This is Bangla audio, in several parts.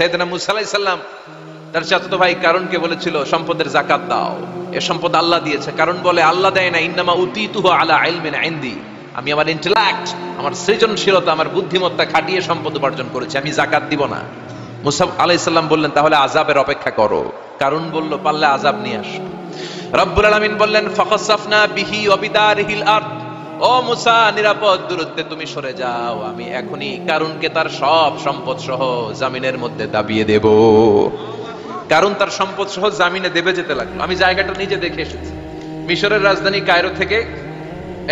সাইয়েদনা মুসা আলাইহিস সালাম তার চাচাতো ভাই কারণকে বলেছিল সম্পদের যাকাত দাও, এ সম্পদ আল্লাহ দিয়েছে। কারণ বলে আল্লাহ দেয় না, ইন্নামা উতীতুহু আলা ইলমিন ইনদি, আমি আমার ইন্টেলেক্ট, আমার সৃজনশীলতা, আমার বুদ্ধিমত্তা খাটিয়ে সম্পদ উপার্জন করেছি, আমি যাকাত দিব না। মুসা আলাইহিস সালাম বললেন তাহলে আযাবের অপেক্ষা করো। কারণ বলল পারলে আযাব নিয়ে আসো। রব্বুল আলামিন বললেন ফাখাসাফনা বিহি ওয়া বিদারিহিল আরদ, ও মুসা নিরাপদ দূরত্বে তুমি সরে যাও, আমি এখনই কারুনকে তার সব সম্পদ সহ জামিনের মধ্যে দাবিয়ে দেব। কারণ তার সম্পদ সহ জামিনে দেবে যেতে লাগলো। আমি জায়গাটা নিজে দেখে এসেছি। মিশরের রাজধানী কায়রো থেকে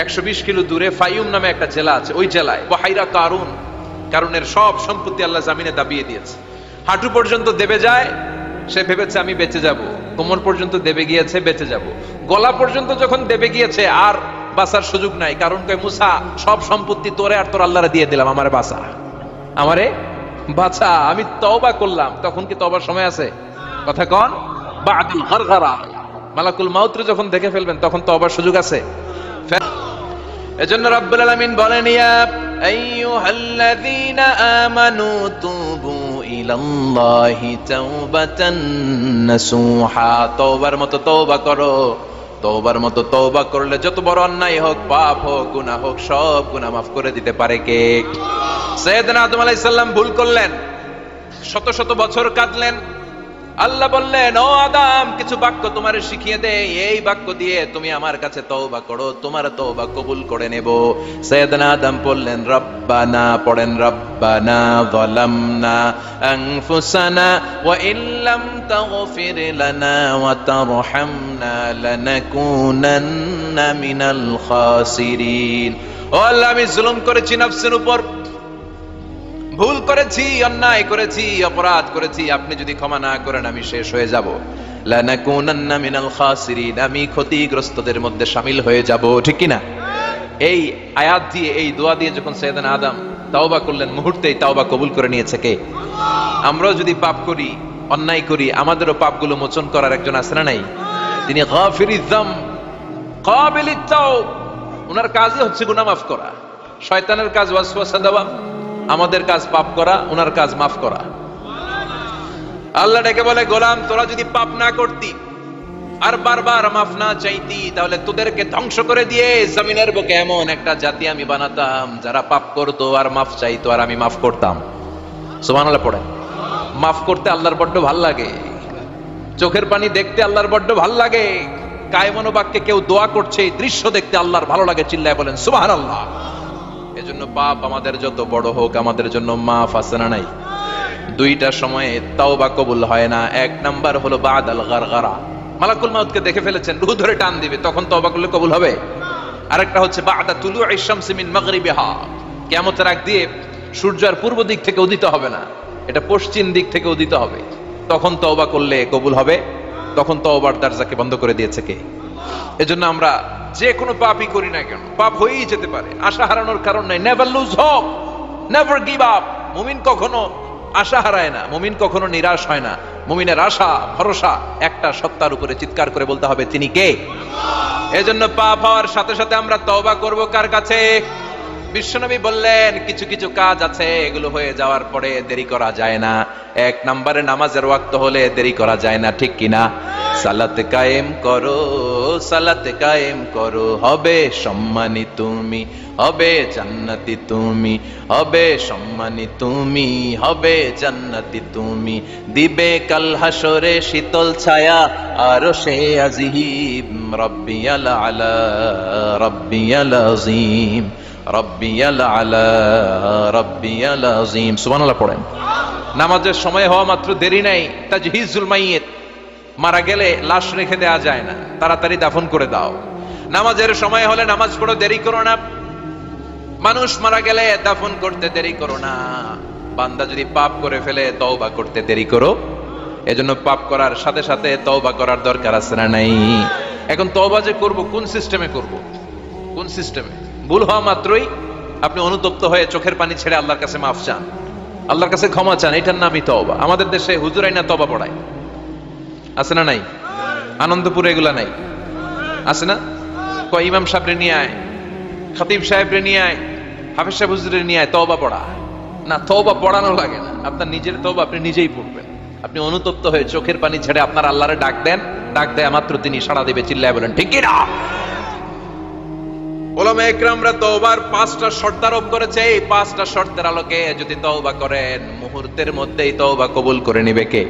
120 কিলো দূরে ফাইউম নামে একটা জেলা আছে, ওই জেলায় বাহাইরা কারুন, কারুনের সব সম্পত্তি আল্লাহ জামিনে দাবিয়ে দিয়েছে। হাঁটু পর্যন্ত দেবে যায়, সে ভেবেছে আমি বেঁচে যাব। কোমর পর্যন্ত দেবে গিয়েছে, বেঁচে যাব। গলা পর্যন্ত যখন দেবে গিয়েছে আর বাঁচার সুযোগ নাই। কারণ কয় মুসা সব সম্পত্তি তোরে আর তোর আল্লাহরে দিয়ে দিলাম, আমারে বাঁচা, আমারে বাঁচা, আমি তওবা করলাম। তখন কি তওবার সময় আছে? কথা কন, বাদুল গরগরা, মালাকুল মাউত যখন দেখে ফেলবেন তখন তওবার সুযোগ আছে। এজন্য রব্বুল আলামিন বলেন ইয়া আইয়ুহাল্লাযীনা আমানু তুবু ইলাল্লাহি তাওবাতান নাসুহা, তওবার মতো তওবা করো। তওবার মতো তওবা করলে যত বড় অন্যায় হোক, পাপ হোক, গুনাহ হোক, সব গুনাহ মাফ করে দিতে পারে কে? সাইয়েদনা আদম আলাইহিস সালাম ভুল করলেন, শত শত বছর কাঁদলেন। আল্লাহ বললেন ও আদম কিছু বাক্য তোমারে শিখিয়ে দেই, এই বাক্য দিয়ে তুমি আমার কাছে তওবা করো, তোমার তওবা কবুল করে নেব। সাইয়েদনা আদম বললেন রব্বানা, পড়েন রব্বানা যালামনা আনফুসানা ওয়া ইল্লাম তাগফির লানা ওয়া তারহামনা লানাকুনান্না মিনাল খাসিরিন। ও আল্লাহ আমি জুলুম করেছি নফসের উপর, ভুল করেছি, অন্যায় করেছি, অপরাধ করেছি, আপনি যদি ক্ষমা না করেন আমি শেষ হয়ে যাব। লানাকুনান্না মিনাল খাসিরিন, আমি ক্ষতিগ্রস্তদের মধ্যে শামিল হয়ে যাব। ঠিক কি না? এই আয়াত দিয়ে, এই দোয়া দিয়ে যখন সাইয়েদনা আদম তাওবা করলেন, মুহূর্তেই তাওবা কবুল করে নিয়েছে কে? আমরাও যদি পাপ করি, অন্যায় করি, আমাদেরও পাপগুলো মোচন করার একজন আছে না নাই? তিনি গাফিরিয যাম কাবিলিত তাওব, ওনার কাজই হচ্ছে গুনাহ মাফ করা। শয়তানের কাজ ওয়াসওয়াসা দেওয়া, আমাদের কাজ পাপ করা, ওনার কাজ মাফ করা। আল্লাহ ডেকে বলে গোলাম তোরা যদি পাপ না করতি আর বারবার মাফ না চাইতি, তাহলে তোদেরকে ধ্বংস করে দিয়ে জমিনের বুকে এমন একটা জাতি আমি বানাতাম যারা পাপ করতো আর মাফ চাইতো, আর আমি মাফ করতাম। সুবহানাল্লাহ পড়েন। মাফ করতে আল্লাহর বড্ড ভাল লাগে, চোখের পানি দেখতে আল্লাহর বড্ড ভাল লাগে, কায়মনো বাক্যে কেউ দোয়া করছে এই দৃশ্য দেখতে আল্লাহর ভালো লাগে, চিল্লায় বলেন সুবহানাল্লাহ। এজন্য পাপ আমাদের যত বড় হোক, আমাদের জন্য মাফ আছে না নাই? দুইটা সময়ে তাওবা কবুল হয় না। এক নাম্বার হলো বাদাল গারগারা, মালাকুল মাউতকে দেখে ফেলেছেন, রূহ ধরে টান দিবে, তখন তাওবা করলে কবুল হবে। আরেকটা হচ্ছে বাদা তুলুইশ শামসি মিন মাগরিবিহা, কিয়ামতের আগ দিয়ে সূর্য আর পূর্ব দিক থেকে উদিত হবে না, এটা পশ্চিম দিক থেকে উদিত হবে, তখন তাওবা করলে কবুল হবে। তখন তাওবার দরজাকে বন্ধ করে দিয়েছে কে? এজন্য আমরা যে কোনো পাপই করি না কেন, পাপ হয়েই যেতে পারে, আশা হারানোর কারণ নাই। Never lose hope, never give up. মুমিন কখনো আশা হারায় না, মুমিন কখনো নিরাশ হয় না। মুমিনের আশা ভরসা একটা সত্তার উপরে, চিৎকার করে বলতে হবে তিনি কে? এজন্য পাপ হওয়ার সাথে সাথে আমরা তওবা করব কার কাছে? বিশ্বনবী বললেন কিছু কিছু কাজ আছে এগুলো হয়ে যাওয়ার পরে দেরি করা যায় না। এক নম্বরে নামাজের ওয়াক্ত হলে দেরি করা যায় না, ঠিক কিনা? সালাত কায়েম করো, সালাত কায়েম করো, হবে সম্মানী তুমি, হবে জান্নাতি তুমি, হবে সম্মানী তুমি, হবে জান্নাতি তুমি, দিবে কাল হাসরে শীতল ছায়া আরশে আজিম, রব্বিয়াল আলা রব্বিয়াল আযীম, রব্বিয়াল আলা রব্বিয়াল আযীম। সুবহানাল্লাহ পড়েন। নামাজের সময় হওয়া মাত্র দেরি নাই, তাজহিজুল মাইয়িত, মারা গেলে লাশ রেখে দেওয়া যায় না, তাড়াতাড়ি দাফন করে দাও। নামাজের সময় হলে নামাজ পড়ো, দেরি করো না। মানুষ মারা গেলে দাফন করতে দেরি করো না। বান্দা যদি পাপ করে ফেলে তওবা করতে দেরি করো। এজন্য পাপ করার সাথে সাথে তওবা করার দরকার আছে না নাই? এখন তওবা যে করব কোন সিস্টেমে করব? কোন সিস্টেমে? ভুল হওয়া মাত্রই আপনি অনুতপ্ত হয়ে চোখের পানি ছেড়ে আল্লাহর কাছে মাফ চান, আল্লাহর কাছে ক্ষমা চান, এটার নামই তওবা। আমাদের দেশে হুজুর আইনা তওবা পড়ায়, আছে না নাই? আনন্দপুরে এগুলা নাই, আছে না? কয় ইমাম সাহেবরে নিয়ে আয়, খতিব সাহেবরে নিয়ে আয়, হাফেজ সাহেব হুজুরে নিয়ে আয়, তওবা পড়া। না, তওবা পড়ানো লাগে না, আপনার নিজের তওবা আপনি নিজেই পড়বেন। আপনি অনুতপ্ত হয়ে চোখের পানি ছেড়ে আপনার আল্লাহরে ডাক দেন, ডাক দেয় মাত্র তিনি সাড়া দিবে। চিল্লায় বলেন ঠিক কি না? উলামা ইকরামরা তওবার 5টা শর্ত আরোপ করেছে। এই 5টা শর্তের আলোকে যদি তওবা করেন, মুহূর্তের মধ্যেই তওবা কবুল করে নিবে কে?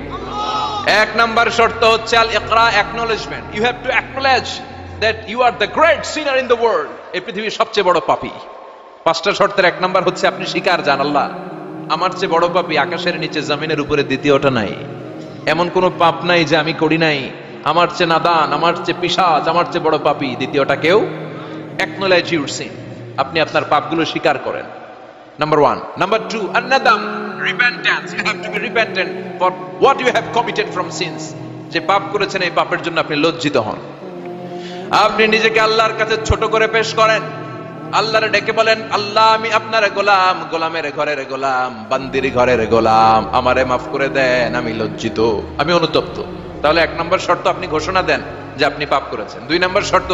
1 নাম্বার শর্ত হচ্ছে আল ইকরা, acknowledgement. You have to acknowledge that you are the great sinner in the world. এই পৃথিবীর সবচেয়ে বড় পাপী। 5টা শর্তের 1 নাম্বার হচ্ছে আপনি স্বীকার জান, আল্লাহ আমার চেয়ে বড় পাপী আকাশের নিচে জমিনের উপরে দ্বিতীয়টা নাই। এমন কোন পাপ নাই যে আমি করি নাই। আমার চেয়ে নাদান, আমার চেয়ে পিশাচ, আমার চেয়ে বড় পাপী দ্বিতীয়টা কেউ। Acknowledge your sin. আপনি আপনার পাপগুলো স্বীকার করেন। Number 1. Number 2, an-nadam, repentance. You have to be repentant for what you have committed from sins. যে পাপ করেছেন এই পাপের জন্য আপনি লজ্জিত হন। আপনি নিজেকে আল্লাহর কাছে ছোট করে পেশ করেন। আল্লাহরে ডেকে বলেন, আল্লাহ আমি আপনার গোলাম, গোলামের ঘরের গোলাম, বান্দির ঘরের গোলাম, আমারে মাফ করে দেন, আমি লজ্জিত, আমি অনুতপ্ত। তাহলে 1 নম্বর শর্ত আপনি ঘোষণা দেন যে আপনি পাপ করেছেন। 2 নম্বর শর্ত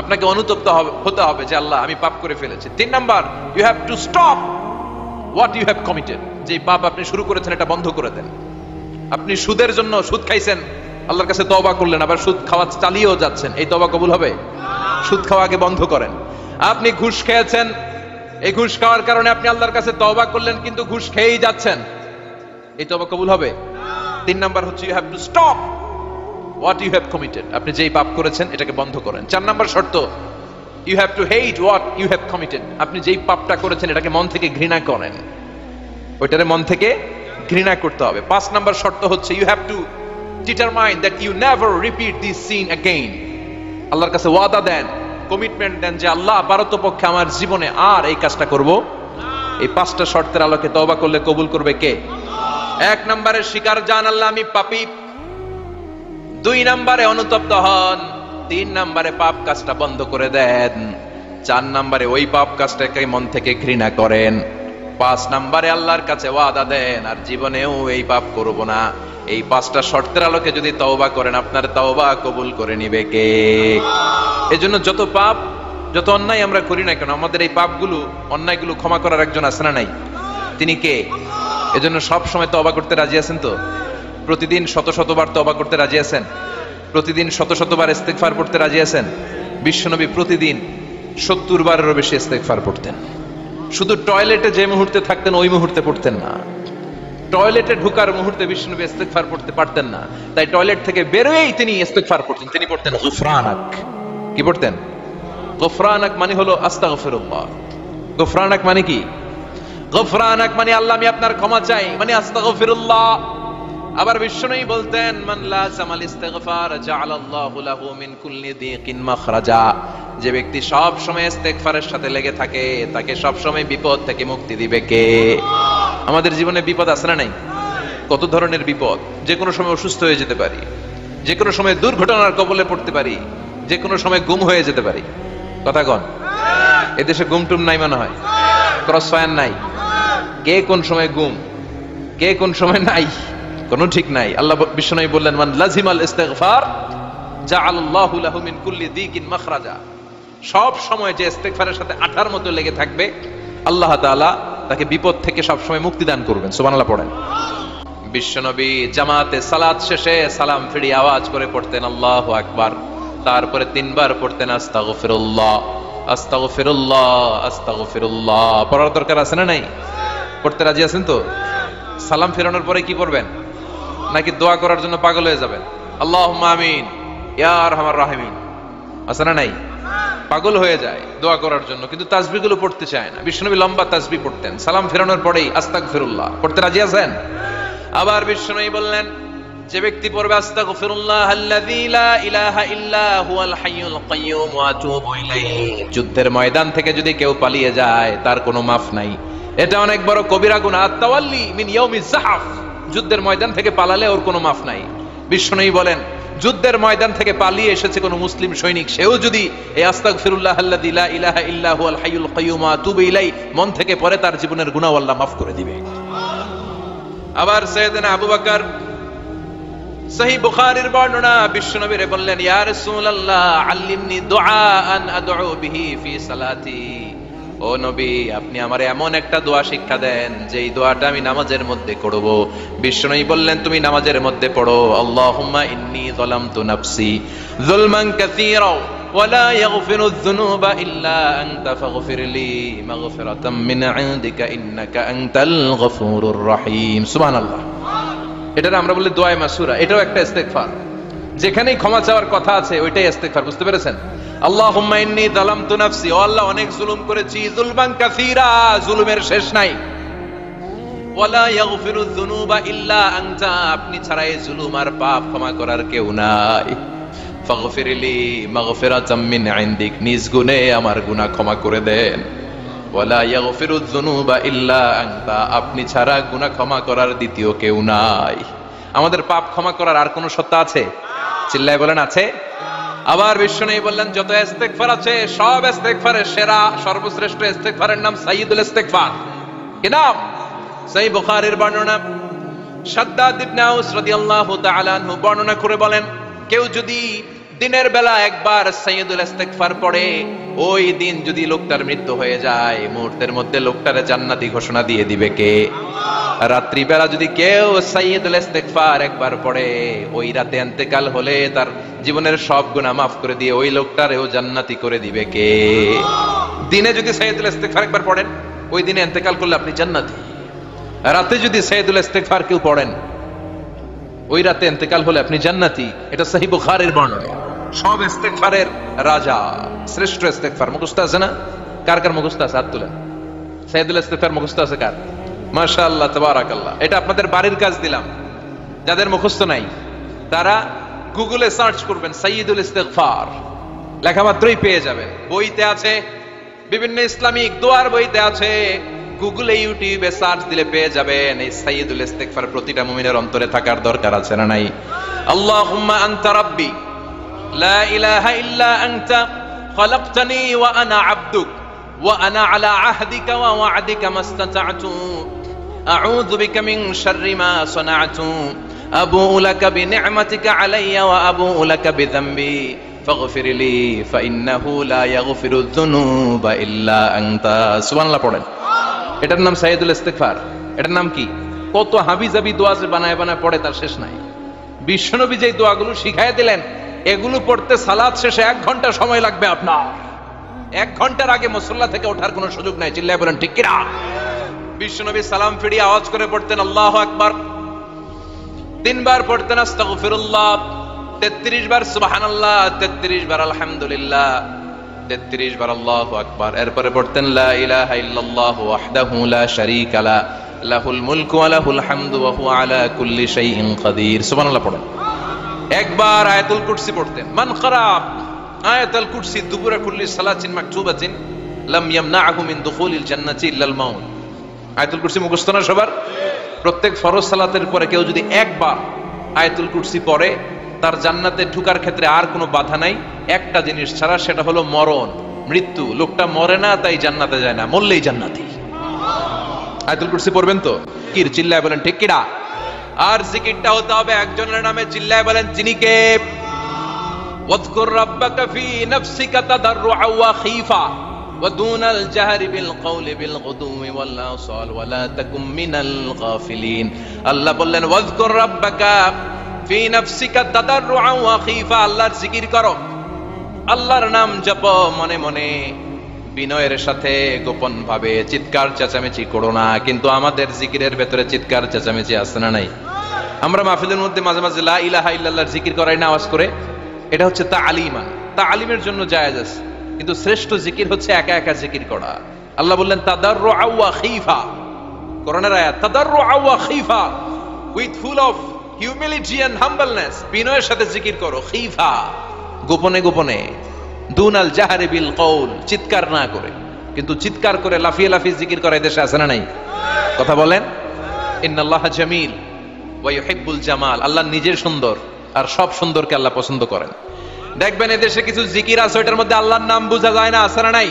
আপনাকে অনুতপ্ত হতে হবে যে আল্লাহ আমি পাপ করে ফেলেছি। 3 number, you have to stop what you have committed. যে পাপ আপনি শুরু করেছেন এটা বন্ধ করে দেন। আপনি সুদের জন্য সুদ খাইছেন, আল্লাহর কাছে তওবা করলেন, আবার সুদ খাওয়া চালিয়েও যাচ্ছেন, এই তওবা কবুল হবে? সুদ খাওয়া আগে বন্ধ করেন। আপনি ঘুষ খেয়েছেন, এই ঘুষ খাওয়ার কারণে আপনি আল্লাহর কাছে তওবা করলেন কিন্তু ঘুষ খেয়েই যাচ্ছেন, এই তওবা কবুল হবে? 3 নাম্বার হচ্ছে you have to stop what you have committed. আপনি যেই পাপ করেছেন এটাকে বন্ধ করেন। 4 নাম্বার শর্ত, you have to hate what you have committed. আপনি যেই পাপটা করেছেন এটাকে মন থেকে ঘৃণা করেন, ওইটারে মন থেকে ঘৃণা করতে হবে। 5 নাম্বার শর্ত হচ্ছে you have to determine that you never repeat this sin again. আল্লাহর কাছে ওয়াদা দেন, কমিটমেন্ট দেন যে আল্লাহ পারতপক্ষে আমার জীবনে আর এই কাজটা করব। এই 5টা শর্তের আলোকে তওবা করলে কবুল করবে কে? 1 নম্বরে স্বীকার জান আল্লাহ আমি পাপী। 2 নম্বরে অনুতপ্ত হন। 3 নম্বরে পাপ কাজটা বন্ধ করে দেন। 4 নম্বরে ওই পাপ কাজটাকে মন থেকে ঘৃণা করেন। 5 নম্বরে আল্লাহর কাছে ওয়াদা দেন আর জীবনেও এই পাপ করব না। এই 5টা শর্তের আলোকে যদি তওবা করেন আপনার তওবা কবুল করে নিবে কে? এজন্য যত পাপ, যত অন্যায় আমরা করি না কেন, আমাদের এই পাপগুলো, অন্যায়গুলো ক্ষমা করার একজন আছে না নাই? তিনি কে? এজন্য সব সময় তওবা করতে রাজি আছেন তো? প্রতিদিন শত শতবার তওবা করতে রাজি আছেন? প্রতিদিন শত শতবার ইস্তেগফার পড়তে রাজি আছেন? বিশ্বনবী প্রতিদিন 70 বারেরও বেশি ইস্তেগফার পড়তেন। শুধু টয়লেটে যে মুহূর্তে থাকতেন ওই মুহূর্তে পড়তেন না, টয়লেটে ঢোকার মুহূর্তে বিশ্বনবী ইস্তেগফার পড়তে পারতেন না, তাই টয়লেট থেকে বেরোয়েই তিনি ইস্তেগফার পড়তেন। তিনি পড়তেন গুফরানাক। কি পড়তেন? গুফরানাক মানে হলো আস্তাগফিরুল্লাহ। গুফরানাক মানে কি? গুফরানাক মানে আল্লাহ আমি আপনার ক্ষমা চাই, মানে আস্তাগফিরুল্লাহ। আবার বিশ্বনবী বলতেন মান লাযামাল ইস্তিগফার জাআলাল্লাহু লাহু মিন কুল্লি দিকিন মাখরাজা। যে ব্যক্তি সব সময় ইস্তেগফারের সাথে লেগে থাকে তাকে সব সময় বিপদ থেকে মুক্তি দিবে কে? আমাদের জীবনে বিপদ আছে না নাই? কত ধরনের বিপদ। যে কোনো সময় অসুস্থ হয়ে যেতে পারি, যে কোনো সময় দুর্ঘটনার কবলে পড়তে পারি, যে কোনো সময় গুম হয়ে যেতে পারি। কথা কন, এদেশে গুম টুম নাই মনে হয়, ক্রস ফায়ার নাই। কে কোন সময় গুম, কে কোন সময় নাই, কোনো ঠিক নাই। আল্লাহ বিশ্বনবী বললেন মান লাজিমাল ইস্তিগফার জাআলাল্লাহু লাহু মিন কুল্লি দিকিন মাখরাজা। সব সময় যে ইস্তিগফারের সাথে আঠার মতো লেগে থাকবে আল্লাহ তাআলা তাকে বিপদ থেকে সব সময় মুক্তি দান করবেন। সুবহানাল্লাহ পড়েন। বিশ্বনবী জামাতে সালাত শেষে সালাম ফিরিয়ে আওয়াজ করে পড়তেন আল্লাহু আকবার। তারপরে 3 বার পড়তেন আস্তাগফিরুল্লাহ আস্তাগফিরুল্লাহ আস্তাগফিরুল্লাহ। পড়ার দরকার আছে না নাই? পড়তে রাজি আছেন তো? সালাম ফেরানোর পরে কি পড়বেন? নাকি দোয়া করার জন্য পাগল হয়ে যাবেন? আল্লাহুম্মা আমিন ইয়া আরহামার রাহিমিন আছে না নাই? পাগল হয়ে যায় দোয়া করার জন্য, কিন্তু তাসবিহগুলো পড়তে চায় না। বিশ্বনবী লম্বা তাসবিহ পড়তেন। সালাম ফেরানোর পরেই আস্তাগফিরুল্লাহ পড়তে রাজি আছেন? আবার বিশ্বনবী বললেন যে ব্যক্তি পড়বে আস্তাগফিরুল্লাহ আল্লাযী লা ইলাহা ইল্লা হুয়াল হাইয়ুল কাইয়্যুম ওয়া আতুবু ইলাইহি। যুদ্ধের ময়দান থেকে যদি কেউ পালিয়ে যায় তার কোনো মাফ নাই। এটা অনেক বড় কবিরা গুনাহ। আত-তাওয়াল্লি মিন ইয়াউমিজ যাহফ। যুদ্ধের ময়দান থেকে পালালে ওর কোনো মাফ নাই। বিশ্বনবী বলেন যুদ্ধের ময়দান থেকে পালিয়ে এসেছে কোন মুসলিম সৈনিক, সেও যদি এই আস্তাগফিরুল্লাহ আল্লাযী লা ইলাহা ইল্লা হুয়াল হাইয়ুল কাইয়্যুম ওয়া আতুবু ইলাইহি মন থেকে পড়ে তার জীবনের গুনাহ আল্লাহ মাফ করে দিবে। আবার সাইয়েদনা আবু বকর সহিহ বুখারীর বর্ণনা, বিশ্বনবীরে বললেন ইয়া রাসূলুল্লাহ আল্লিমনি দুআআন আদউ বিহি ফি সালাতি। ও নবী, আপনি আমারে এমন একটা দোয়া শিক্ষা দেন যেই দোয়াটা আমি নামাজের মধ্যে করব। বিশ্বনবী বললেন, তুমি নামাজের মধ্যে পড়ো, আল্লাহুম্মা ইন্নী যালামতু নাফসি যুলমান কাসীরা ওয়া লা ইয়াগফিরুয যুনুবা ইল্লা আনতা ফাগফিরলি মাগফিরাতাম মিন ইনদিকা ইন্নাকা আনতাল গফুরুর রহিম। সুবহানাল্লাহ। এটা আমরা বলি দোয়ায়ে মাসুরা, এটাও একটা ইস্তেগফার। যেখানেই ক্ষমা চাওয়ার কথা আছে ওইটাই ইস্তেগফার। বুঝতে পেরেছেন? আল্লাহুম্মা ইন্নী যালামতু নাফসি, ও আল্লাহ অনেক জুলুম করেছি, যুলমান কাসীরা, জুলুমের শেষ নাই। ওয়া লা ইয়াগফিরুয যুনুবা ইল্লা আনতা, আপনি ছাড়া এই জুলুম আর পাপ ক্ষমা করার কেউ নাই। ফাগফিরলি মাগফিরাতাম মিন ইনদিক, নিজ গুণে আমার গুনাহ ক্ষমা করে দেন। ওয়া লা ইয়াগফিরুয যুনুবা ইল্লা আনতা, আপনি ছাড়া গুনাহ ক্ষমা করার দ্বিতীয় কেউ নাই। আমাদের পাপ ক্ষমা করার আর কোন সত্তা আছে? চিল্লায় বলেন, আছে? আবার বিশ্বনবী বললেন, যত ইস্তেগফার আছে সব ইস্তেগফারের সেরা সর্বশ্রেষ্ঠ ইস্তেগফারের নাম সাইয়্যিদুল ইস্তেগফার। কি নাম? সহিহ বুখারীর বর্ণনা, শাদ্দাদ ইবনে আউস রাদিয়াল্লাহু তাআলা আনহু বর্ণনা করে বলেন, কেউ যদি দিনের বেলা একবার সাইয়্যিদুল ইস্তেগফার পড়ে, ওই দিন যদি লোকটার মৃত্যু হয়ে যায়, মুহূর্তের মধ্যে লোকটারে জান্নাতি ঘোষণা দিয়ে দিবে কে? রাত্রি বেলা যদি কেউ সাইয়্যিদুল ইস্তেগফার একবার পড়ে, ওই রাতে ইন্তেকাল হলে তার জীবনের সব গুনাহ মাফ করে দিয়ে ওই লোকটারেও জান্নাতি করে দিবে কে? দিনে যদি সাইয়্যিদুল ইস্তেগফার একবার পড়েন, ওই দিনে ইন্তেকাল করলে আপনি জান্নাতি। রাতে যদি সাইয়্যিদুল ইস্তেগফার কেউ পড়েন, ওই রাতে ইন্তেকাল হলে আপনি জান্নাতি। এটা সহিহ বুখারীর বর্ণনা। সব ইস্তেগফারের রাজা, শ্রেষ্ঠ ইস্তেগফার। মুখস্থ আছে না? কার কার মুখস্থ আছে? হাত তুলেন। সাইয়্যিদুল ইস্তেগফার মুখস্থ আছে কার? মাশাআল্লাহ, তাবারাকাল্লাহ। এটা আপনাদের বাড়ির কাজ দিলাম। যাদের মুখস্থ নাই তারা গুগলে সার্চ করবেন সাইয়্যিদুল ইস্তেগফার, লেখা মাত্রই পেয়ে যাবেন। বইতে আছে, বিভিন্ন ইসলামিক দোয়ার বইতে আছে, গুগলে ইউটিউবে সার্চ দিলে পেয়ে যাবেন। এই সাইয়্যিদুল ইস্তেগফার প্রতিটা মুমিনের অন্তরে থাকার দরকার আছে না নাই? আল্লাহুম্মা আনতা রাব্বি লা ইলাহা ইল্লা আনতা খালাকতানি ওয়া আনা আবদুক ওয়া আনা আলা আহদিকা ওয়া ওয়া'দিকা মাস্তাতা'তু আউযু বিকা মিন শাররি মা সানা'তু আবু'ু লাকা বিনি'মাতিকা আলাইয়া ওয়া আবু'ু লাকা বিযামবি ফাগফিরলি ফাইন্নাহু লা ইয়াগফিরুয যুনুবা ইল্লা আনতা। সুবহানাল্লাহ পড়েন। এটার নাম সাইয়্যিদুল ইস্তেগফার। এটার নাম কি? কত হাবিজাবি দোয়া যে বানায় বানায় পড়ে তার শেষ নাই। বিশ্বনবী যে দোয়াগুলো শিখাইয়া দিলেন, এগুলো পড়তে সালাত শেষে 1 ঘন্টা সময় লাগবে আপনার। 1 ঘন্টার আগে মুসল্লা থেকে ওঠার কোনো সুযোগ নাই। চিল্লায় বলেন ঠিক কিনা? বিশ্বনবী সালাম ফিরিয়ে আওয়াজ করে পড়তেন আল্লাহু আকবার, 3 বার পড়তেন আস্তাগফিরুল্লাহ, 33 বার সুবহানাল্লাহ, 33 বার আলহামদুলিল্লাহ, 33 বার আল্লাহু আকবার। এরপরে পড়তেন লা ইলাহা ইল্লাল্লাহু ওয়াহদাহু লা শারীকা লা লাহুল মুলকু ওয়া লাহুল হামদু ওয়া হুয়া আলা কুল্লি শাইইন কাদির। সুবহানাল্লাহ পড়েন। একবার আয়াতুল কুরসি পড়তেন। মান ক্বারা আয়াতুল কুরসি দুবুরা কুল্লি সালাতিন মাকতুবাতিন লাম ইয়ামনাহু মিন দুখুলিল জান্নাতি ইল্লাল মাউত। আয়াতুল কুরসি মুখস্থ না সবার? প্রত্যেক ফরজ সালাতের পরে কেউ যদি একবার আয়াতুল কুরসি পড়ে, তার জান্নাতে ঢোকার ক্ষেত্রে আর কোনো বাধা নাই, একটা জিনিস ছাড়া, সেটা হলো মরণ, মৃত্যু। লোকটা মরে না তাই জান্নাতে যায় না, মরলেই জান্নাতি। আয়াতুল কুরসি পড়বেন তো? কি চিল্লায় বলেন ঠিক কিনা? আর জিকিরটা হতে হবে একজনের নামে। চিল্লায় বলেন যিনি কে? ওয়াযকুর রাব্বাকা ফি নাফসিকা তাদাররুআ ওয়া খীফা ওয়া দুনাল জাহরি বিল কওলি বিল গুদুমি ওয়াল আসাল ওয়া লা তাকুম মিনাল গাফিলিন। আল্লাহ বললেন ওয়াযকুর রাব্বাকা ফি নাফসিকা তাদাররুআ ওয়া খীফা, আল্লাহর জিকির করো, আল্লাহর নাম জপো মনে মনে, বিনয়ের সাথে, গোপন ভাবে, চিৎকার চেঁচামেচি করো না। কিন্তু আমাদের জিকিরের ভেতরে চিৎকার চেঁচামেচি আছে না নাই? আমরা মাহফিলের মধ্যে মাঝে মাঝে লা ইলাহা ইল্লাল্লাহর জিকির করাই না আওয়াজ করে। এটা হচ্ছে তাআলিমান, তাআলিমের জন্য জায়েজ আছে। কিন্তু শ্রেষ্ঠ জিকির হচ্ছে একা একা জিকির করা। আল্লাহ বললেন তাদাররুআ ওয়া খীফা, কোরআনের আয়াত, তাদাররুআ ওয়া খীফা, with full of humility and humbleness, বিনয়ের সাথে জিকির করো। খীফা, গোপনে গোপনে, দুনাল জাহরি বিল কওল, চিৎকার না করে। কিন্তু চিৎকার করে লাফিয়ে লাফিয়ে জিকির করা দেশে আছে না নাই? কথা বলেন। ইন্নাল্লাহা জামিল ওয়া ইউহিব্বুল জামাল, আল্লাহ নিজে সুন্দর আর সব সুন্দরকে আল্লাহ পছন্দ করেন। দেখবেন এদেশে কিছু জিকির আছে ওইটার মধ্যে আল্লাহর নাম বোঝা যায় না, আছে না নাই?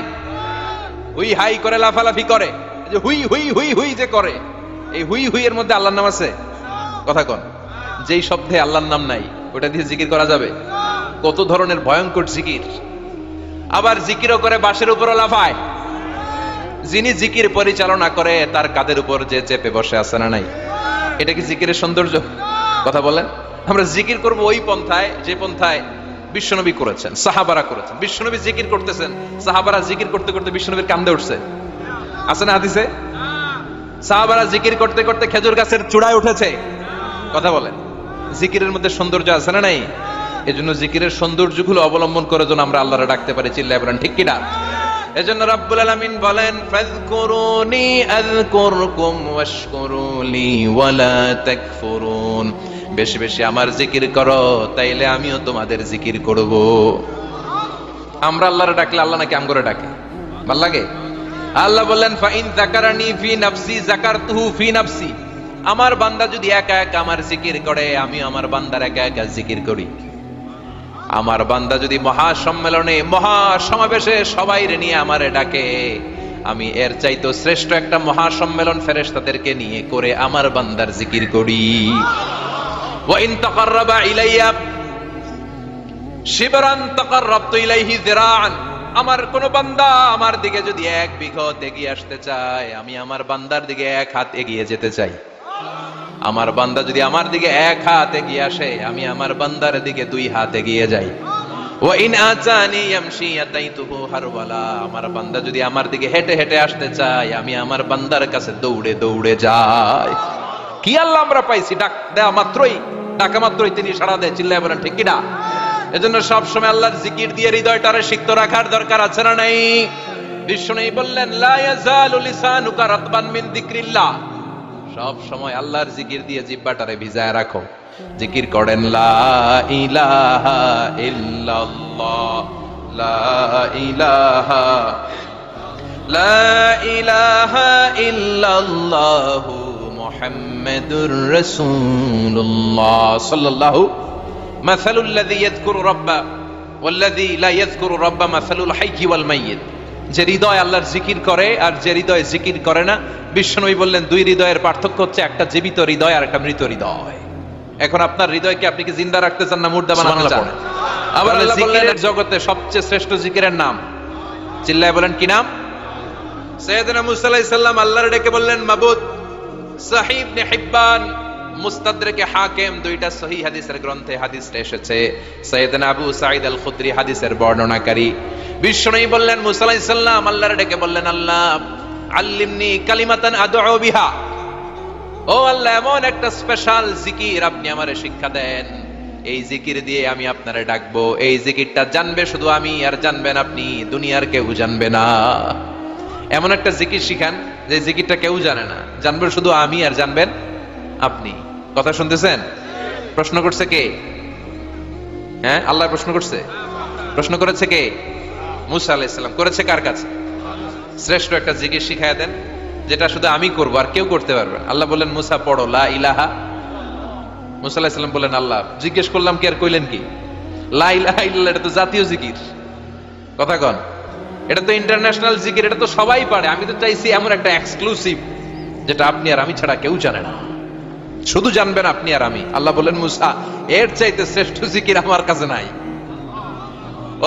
হুই হাই করে, লাফালাফি করে, যে হুই হুই হুই হুই যে করে, এই হুই হুই এর মধ্যে আল্লাহর নাম আছে? কথা কন। যেই শব্দে আল্লাহর নাম নাই ওটা দিয়ে জিকির করা যাবে? কত ধরনের ভয়ঙ্কর জিকির। আবার জিকিরও করে বাঁশের উপরও লাফায়। যিনি জিকির পরিচালনা করে তার কাঁধের উপর যে চেপে বসে আছে না নাই? এটা কি জিকিরের সৌন্দর্য? কথা বলেন। আমরা জিকির করব ওই পন্থায় যে পন্থায় বিশ্বনবী করেছেন, সাহাবারা করেছেন। বিশ্বনবী জিকির করতেছেন, সাহাবারা জিকির করতে করতে বিশ্বনবীর কান্দে উঠছে, আছে না হাদিসে? সাহাবারা জিকির করতে করতে খেজুর গাছের চূড়ায় উঠেছে। কথা বলেন। জিকিরের মধ্যে সৌন্দর্য আছে না নাই? এজন্য জিকিরের সৌন্দর্যগুলো অবলম্বন করে যেন আমরা আল্লাহরে ডাকতে পারি। চিল্লায় বলেন ঠিক কিনা? এজন্য রাব্বুল আলামিন বলেন, ফাযকুরুনি আযকুরকুম ওয়াশকুরুলি ওয়ালা তাকফুরুন। বেশি বেশি আমার জিকির করো, তাইলে আমিও তোমাদের জিকির করব। আমরা আল্লাহরে ডাকলে আল্লাহ নাকি আমগরে ডাকে? ভাল লাগে? আল্লাহ বললেন, ফাইন যাকারানি ফি নাফসি যাকারতুহু ফি নাফসি। আমার বান্দা যদি একা একা আমার জিকির করে, আমি আমার বান্দার একা একা জিকির করি। আমার বান্দা যদি মহাসম্মেলনে মহাসমাবেশে সবাই নিয়ে আমারে ডাকে, আমি এর চাইতো শ্রেষ্ঠ একটা মহাসম্মেলন ফেরেশতাদেরকে নিয়ে করে আমার বান্দার জিকির করি। ওয়া ইন তাকাররাবা ইলাইয়া শিবরান তাকাররাবতু ইলাইহি যিরাআন। আমার কোন বান্দা আমার দিকে যদি এক বিঘত এগিয়ে আসতে চায়, আমি আমার বান্দার দিকে এক হাত এগিয়ে যেতে চাই। আমার বান্দা যদি আমার দিকে এক হাত এগিয়ে আসে, আমি আমার বান্দার দিকে দুই হাত এগিয়ে যাই। ওয়া ইন আতানি ইয়ামশি আতাইতুহু হারওয়ালা। আমার বান্দা যদি আমার দিকে হেঁটে হেঁটে আসতে চায়, আমি আমার বান্দার কাছে দৌড়ে দৌড়ে যাই। কি আল্লাহ আমরা পাইছি, ডাক দেয়া মাত্রই, ডাকা মাত্রই তিনি সাড়া দেয়। চিল্লায় বলেন ঠিক কিনা? এজন্য সব সময় আল্লাহর জিকির দিয়ে হৃদয়টারে সিক্ত রাখার দরকার আছে না নাই? বিশ্বনবী বললেন, লা ইয়াজালু লিসানুকা রাতবান মিন যিকরিল্লাহ। সব সময় আল্লাহর জিকির দিয়ে জিহ্বাটারে ভিজায় রাখো। জিকির করেন, লা ইলাহা ইল্লাল্লাহ, লা ইলাহা, লা ইলাহা ইল্লাল্লাহু মুহাম্মাদুর রাসূলুল্লাহ সাল্লাল্লাহু। মাসালুল লাযী ইয়াযকুরু রাব্বা ওয়াল্লাযী লা ইয়াযকুরু রাব্বা মাসালুল হাইয়্যি ওয়াল মাইয়িত। যে হৃদয় আল্লাহর জিকির করে আর যে হৃদয় জিকির করে না, বিশ্বনবী বললেন দুই হৃদয়ের পার্থক্য হচ্ছে একটা জীবিত হৃদয় আর একটা মৃত হৃদয়। এখন আপনার হৃদয়কে আপনি কি জিন্দা রাখতে চান না মুর্দা বানাতে চান? আবার জিকিরের জগতে সবচেয়ে শ্রেষ্ঠ জিকিরের নাম, চিল্লায় বলেন কি নাম? সাইয়েদনা মুসা আলাইহিস সালাম আল্লাহর ডেকে বললেন, মাবুদ। সহিহ ইবনে হিব্বান, মুস্তাদরাকে হাকিম, দুইটা সহিহ হাদিসের গ্রন্থে হাদিসটা এসেছে। সাইয়েদনা আবু সাঈদ আল খুদরি হাদিসের বর্ণনাকারী। বিশ্বনবী বললেন, মুসা আলাইহিস সালাম আল্লাহর ডেকে বললেন, আল্লাহ আল্লিমনি কালিমাতান আদউ বিহা। ও আল্লাহ, এমন একটা স্পেশাল জিকির আপনি আমারে শিক্ষা দেন, এই জিকির দিয়ে আমি আপনারে ডাকবো। এই জিকিরটা জানবে শুধু আমি, আর জানবেন আপনি, দুনিয়ার কেউ জানবে না। এমন একটা জিকির শিখান যে জিকিরটা কেউ জানে না, জানবেন শুধু আমি আর জানবেন আপনি। কথা শুনতেছেন? প্রশ্ন করছে কে? হ্যাঁ, আল্লাহ প্রশ্ন করছে। প্রশ্ন করেছে কে? মুসা আলাইহিস সালাম। করেছে কার কাছে? শ্রেষ্ঠ একটা জিকির শিখায় দেন যেটা শুধু আমি করবো আর কেউ করতে পারবে। আল্লাহ বললেন, মুসা পড়ো লা ইলাহা। মুসা আলাইহিস সালাম বললেন, আল্লাহ জিজ্ঞেস করলাম কি আর কইলেন কি? লা ইলাহা ইল্লাল্লাহ, এটা তো জাতীয় জিকির। কথা কন, এটা তো ইন্টারন্যাশনাল জিকির, এটা তো সবাই পারে। আমি তো চাইছি এমন একটা এক্সক্লুসিভ যেটা আপনি আর আমি ছাড়া কেউ জানে না, শুধু জানবেন আপনি আর আমি। আল্লাহ বললেন, মুসা এর চাইতে শ্রেষ্ঠ জিকির আমার কাছে নাই।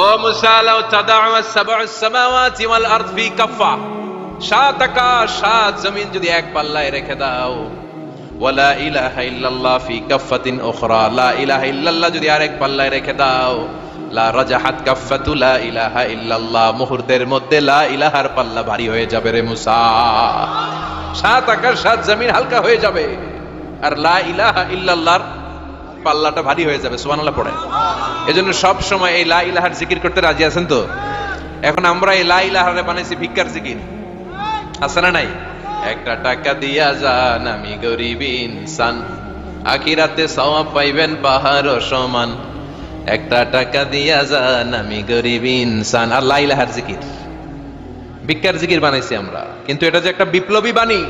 ও মুসা, লাউ তাদাউ আস-সাবউস সামাওয়াতি ওয়াল আরদ ফি কাফা। সাত আকাশ সাত জমিন যদি এক পাল্লায় রেখে দাও, ওয়ালা ইলাহা ইল্লাল্লাহ ফি কাফাতিন উখরা, লা ইলাহা ইল্লাল্লাহ যদি আরেক পাল্লায় রেখে দাও, লা রাজাহাত কাফাতু লা ইলাহা ইল্লাল্লাহ, মুহূর্তের মধ্যে লা ইলাহার পাল্লা ভারী হয়ে যাবে রে মুসা। সাত আকাশ সাত জমিন হালকা হয়ে যাবে, আর লা ইলাহা ইল্লাল্লাহর পাল্লাটা ভারী হয়ে যাবে। সুবহানাল্লাহ পড়েন। এজন্য সব সময় এই লা ইলাহার জিকির করতে রাজি আছেন তো? এখন আমরা এই লা ইলাহারে বানাইছি ভিক্ষার জিকির, আছে না নাই? একটা টাকা দিয়া যান আমি গরিব ইনসান, আখিরাতে সওয়াব পাইবেন পাহাড় সমান। একটা টাকা দিয়া যান আমি গরিব ইনসান। আর লা ইলাহার জিকির ভিক্ষার জিকির বানাইছি আমরা। কিন্তু এটা যে একটা বিপ্লবী বাণী,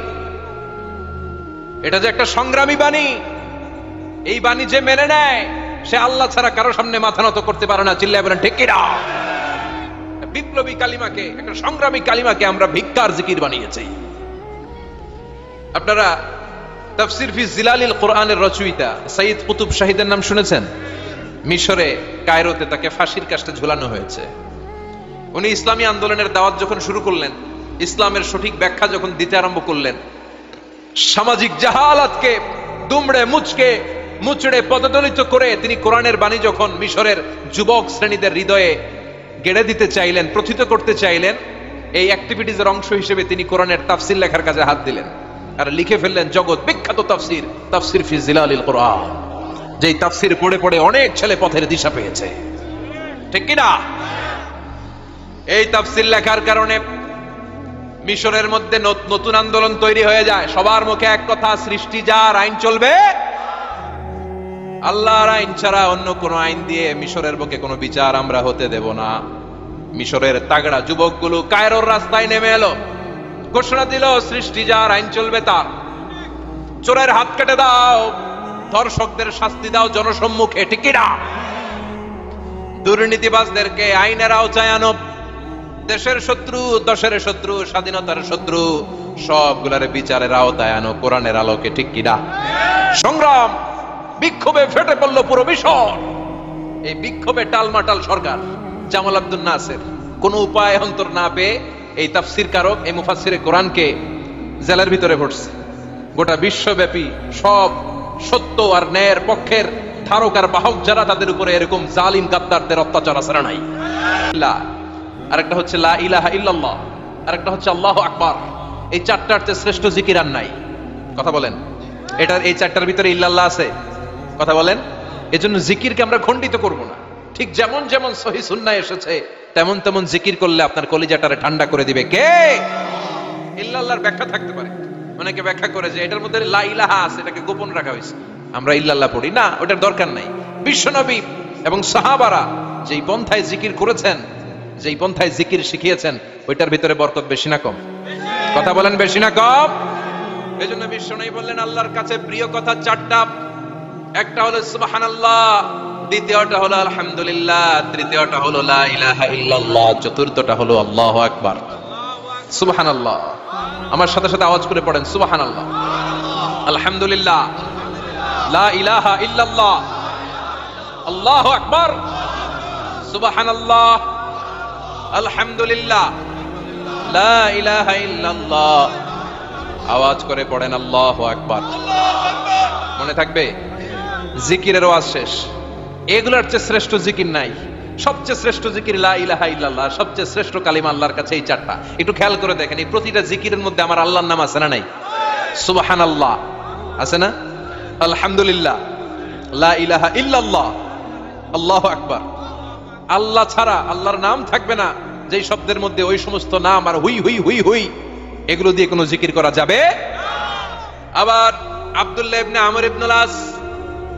এটা যে একটা সংগ্রামী বাণী, এই বাণী যে মেনে নেয় সে আল্লাহ ছাড়া কারো সামনে মাথা নত করতে পারে না। চিল্লায় বলেন ঠিক কিনা? বিপ্লবী কালিমাকে, একটা সংগ্রামী কালিমাকে আমরা ভিক্ষার জিকির বানিয়েছি। আপনারা তাফসীর ফি জিলালিল কোরআনের রচয়িতা সাইয়্যিদ কুতুব শাহীদের নাম শুনেছেন? মিশরে কায়রোতে তাকে ফাঁসির কাস্টে ঝুলানো হয়েছে। উনি ইসলামী আন্দোলনের দাওয়াত যখন শুরু করলেন, ইসলামের সঠিক ব্যাখ্যা যখন দিতে আরম্ভ করলেন, সামাজিক জাহালাতকে দুমড়ে মুচড়ে পদদলিত করে তিনি কোরআনের বাণী যখন মিশরের যুবক শ্রেণীদের হৃদয়ে গেড়ে দিতে চাইলেন, প্রথিত করতে চাইলেন, এই অ্যাক্টিভিটিজের অংশ হিসেবে তিনি কোরআনের তাফসির লেখার কাজে হাত দিলেন আর লিখে ফেললেন জগৎ বিখ্যাত তাফসির ফি জিলালিল কোরআন, যেই তাফসির পড়ে পড়ে অনেক ছেলে পথের দিশা পেয়েছে। ঠিক কিনা? এই তাফসির লেখার কারণে মিশরের মধ্যে নতুন আন্দোলন তৈরি হয়ে যায়। সবার মুখে এক কথা, সৃষ্টি যার, আইন চলবে আল্লাহর আইন ছাড়া অন্য কোন আইন দিয়ে মিশরের বুকে কোনো বিচার আমরা হতে দেব না। মিশরের তাগড়া যুবকগুলো কায়রোর রাস্তায় নেমে এলো, ঘোষণা দিল সৃষ্টি যার, আইন চলবে তার। চোরের হাত কেটে দাও, ধর্ষকদের শাস্তি দাও জনসম্মুখে। ঠিক কিনা? দুর্নীতিবাজদেরকে আইনের আওতায় আনো। দেশের শত্রু, দশের শত্রু, স্বাধীনতার শত্রু সবগুলার বিচারের আওতায় আনো কোরআনের আলোকে। ঠিক কিনা? সংগ্রাম, বিক্ষোভে ফেটে পড়ল পুরো মিশর। এই বিক্ষোভে টালমাটাল সরকার। জামাল আব্দুল নাসের কোন উপায় অন্তর না পেয়ে এই তাফসির কারক, এই মুফাসসিরে কোরআনকে জেলের ভিতরে ভরছে। গোটা বিশ্বব্যাপী সব সত্য আর ন্যায়ের পক্ষের ধারক আর বাহক যারা, তাদের উপরে এরকম জালিম গাদ্দারদের অত্যাচার আছে না নাই? আরেকটা হচ্ছে লা ইলাহা ইল্লাল্লাহ, আরেকটা হচ্ছে আল্লাহু আকবার। এই চারটার চেয়ে শ্রেষ্ঠ জিকির আর নাই। কথা বলেন, এটার এই চারটার ভিতরে ইল্লাল্লাহ আছে? কথা বলেন। এজন্য জিকিরকে আমরা খণ্ডিত করব না। ঠিক যেমন যেমন সহিহ সুন্নাহ এসেছে তেমন তেমন জিকির করলে আপনার কলিজাটারে ঠান্ডা করে দিবে কে? ইল্লাল্লাহর ব্যাখ্যা থাকতে পারে, অনেকে ব্যাখ্যা করে যে এটার মধ্যে লা ইলাহা আছে, এটাকে গোপন রাখা হয়েছে, আমরা ইল্লাল্লাহ পড়ি না, ওটার দরকার নাই। বিশ্বনবী এবং সাহাবারা যেই পন্থায় জিকির করেছেন, যেই পন্থায় জিকির শিখিয়েছেন, ওইটার ভিতরে বরকত বেশি না কম? কথা বলেন, বেশি না কম? এজন্য বিশ্বনবী বললেন আল্লাহর কাছে প্রিয় কথা চারটা। একটা হলো সুবহানাল্লাহ, দ্বিতীয়টা হলো আলহামদুলিল্লাহ, তৃতীয়টা হলো লা ইলাহা ইল্লাল্লাহ, চতুর্থটা হলো আল্লাহু আকবার। সুবহানাল্লাহ, আমার সাথে সাথে আওয়াজ করে পড়েন সুবহানাল্লাহ, আলহামদুলিল্লাহ, লা ইলাহা ইল্লাল্লাহ, আল্লাহু আকবার, সুবহানাল্লাহ, আলহামদুলিল্লাহ, লা ইলাহা ইল্লাল্লাহ। আওয়াজ করে পড়েন আল্লাহু আকবার। মনে থাকবে? জিকিরের ওয়াজ শেষ। এগুলোর চেয়ে শ্রেষ্ঠ জিকির নাই। সবচেয়ে শ্রেষ্ঠ জিকির লা ইলাহা ইল্লাল্লাহ, সবচেয়ে শ্রেষ্ঠ কালিমা আল্লাহর কাছে এই চারটা। একটু খেয়াল করে দেখেন, এই প্রতিটা জিকিরের মধ্যে আমার আল্লাহর নাম আছে না নাই? সুবহানাল্লাহ আছে না? আলহামদুলিল্লাহ, লা ইলাহা ইল্লাল্লাহ, আল্লাহু আকবার। আল্লাহ ছাড়া আল্লাহর নাম থাকবে না যেই শব্দের মধ্যে ওই সমস্ত নাম আর হুই হুই হুই হুই, এগুলো দিয়ে কোনো জিকির করা যাবে? আবার আব্দুল্লাহ ইবনে আমর ইবনুল আস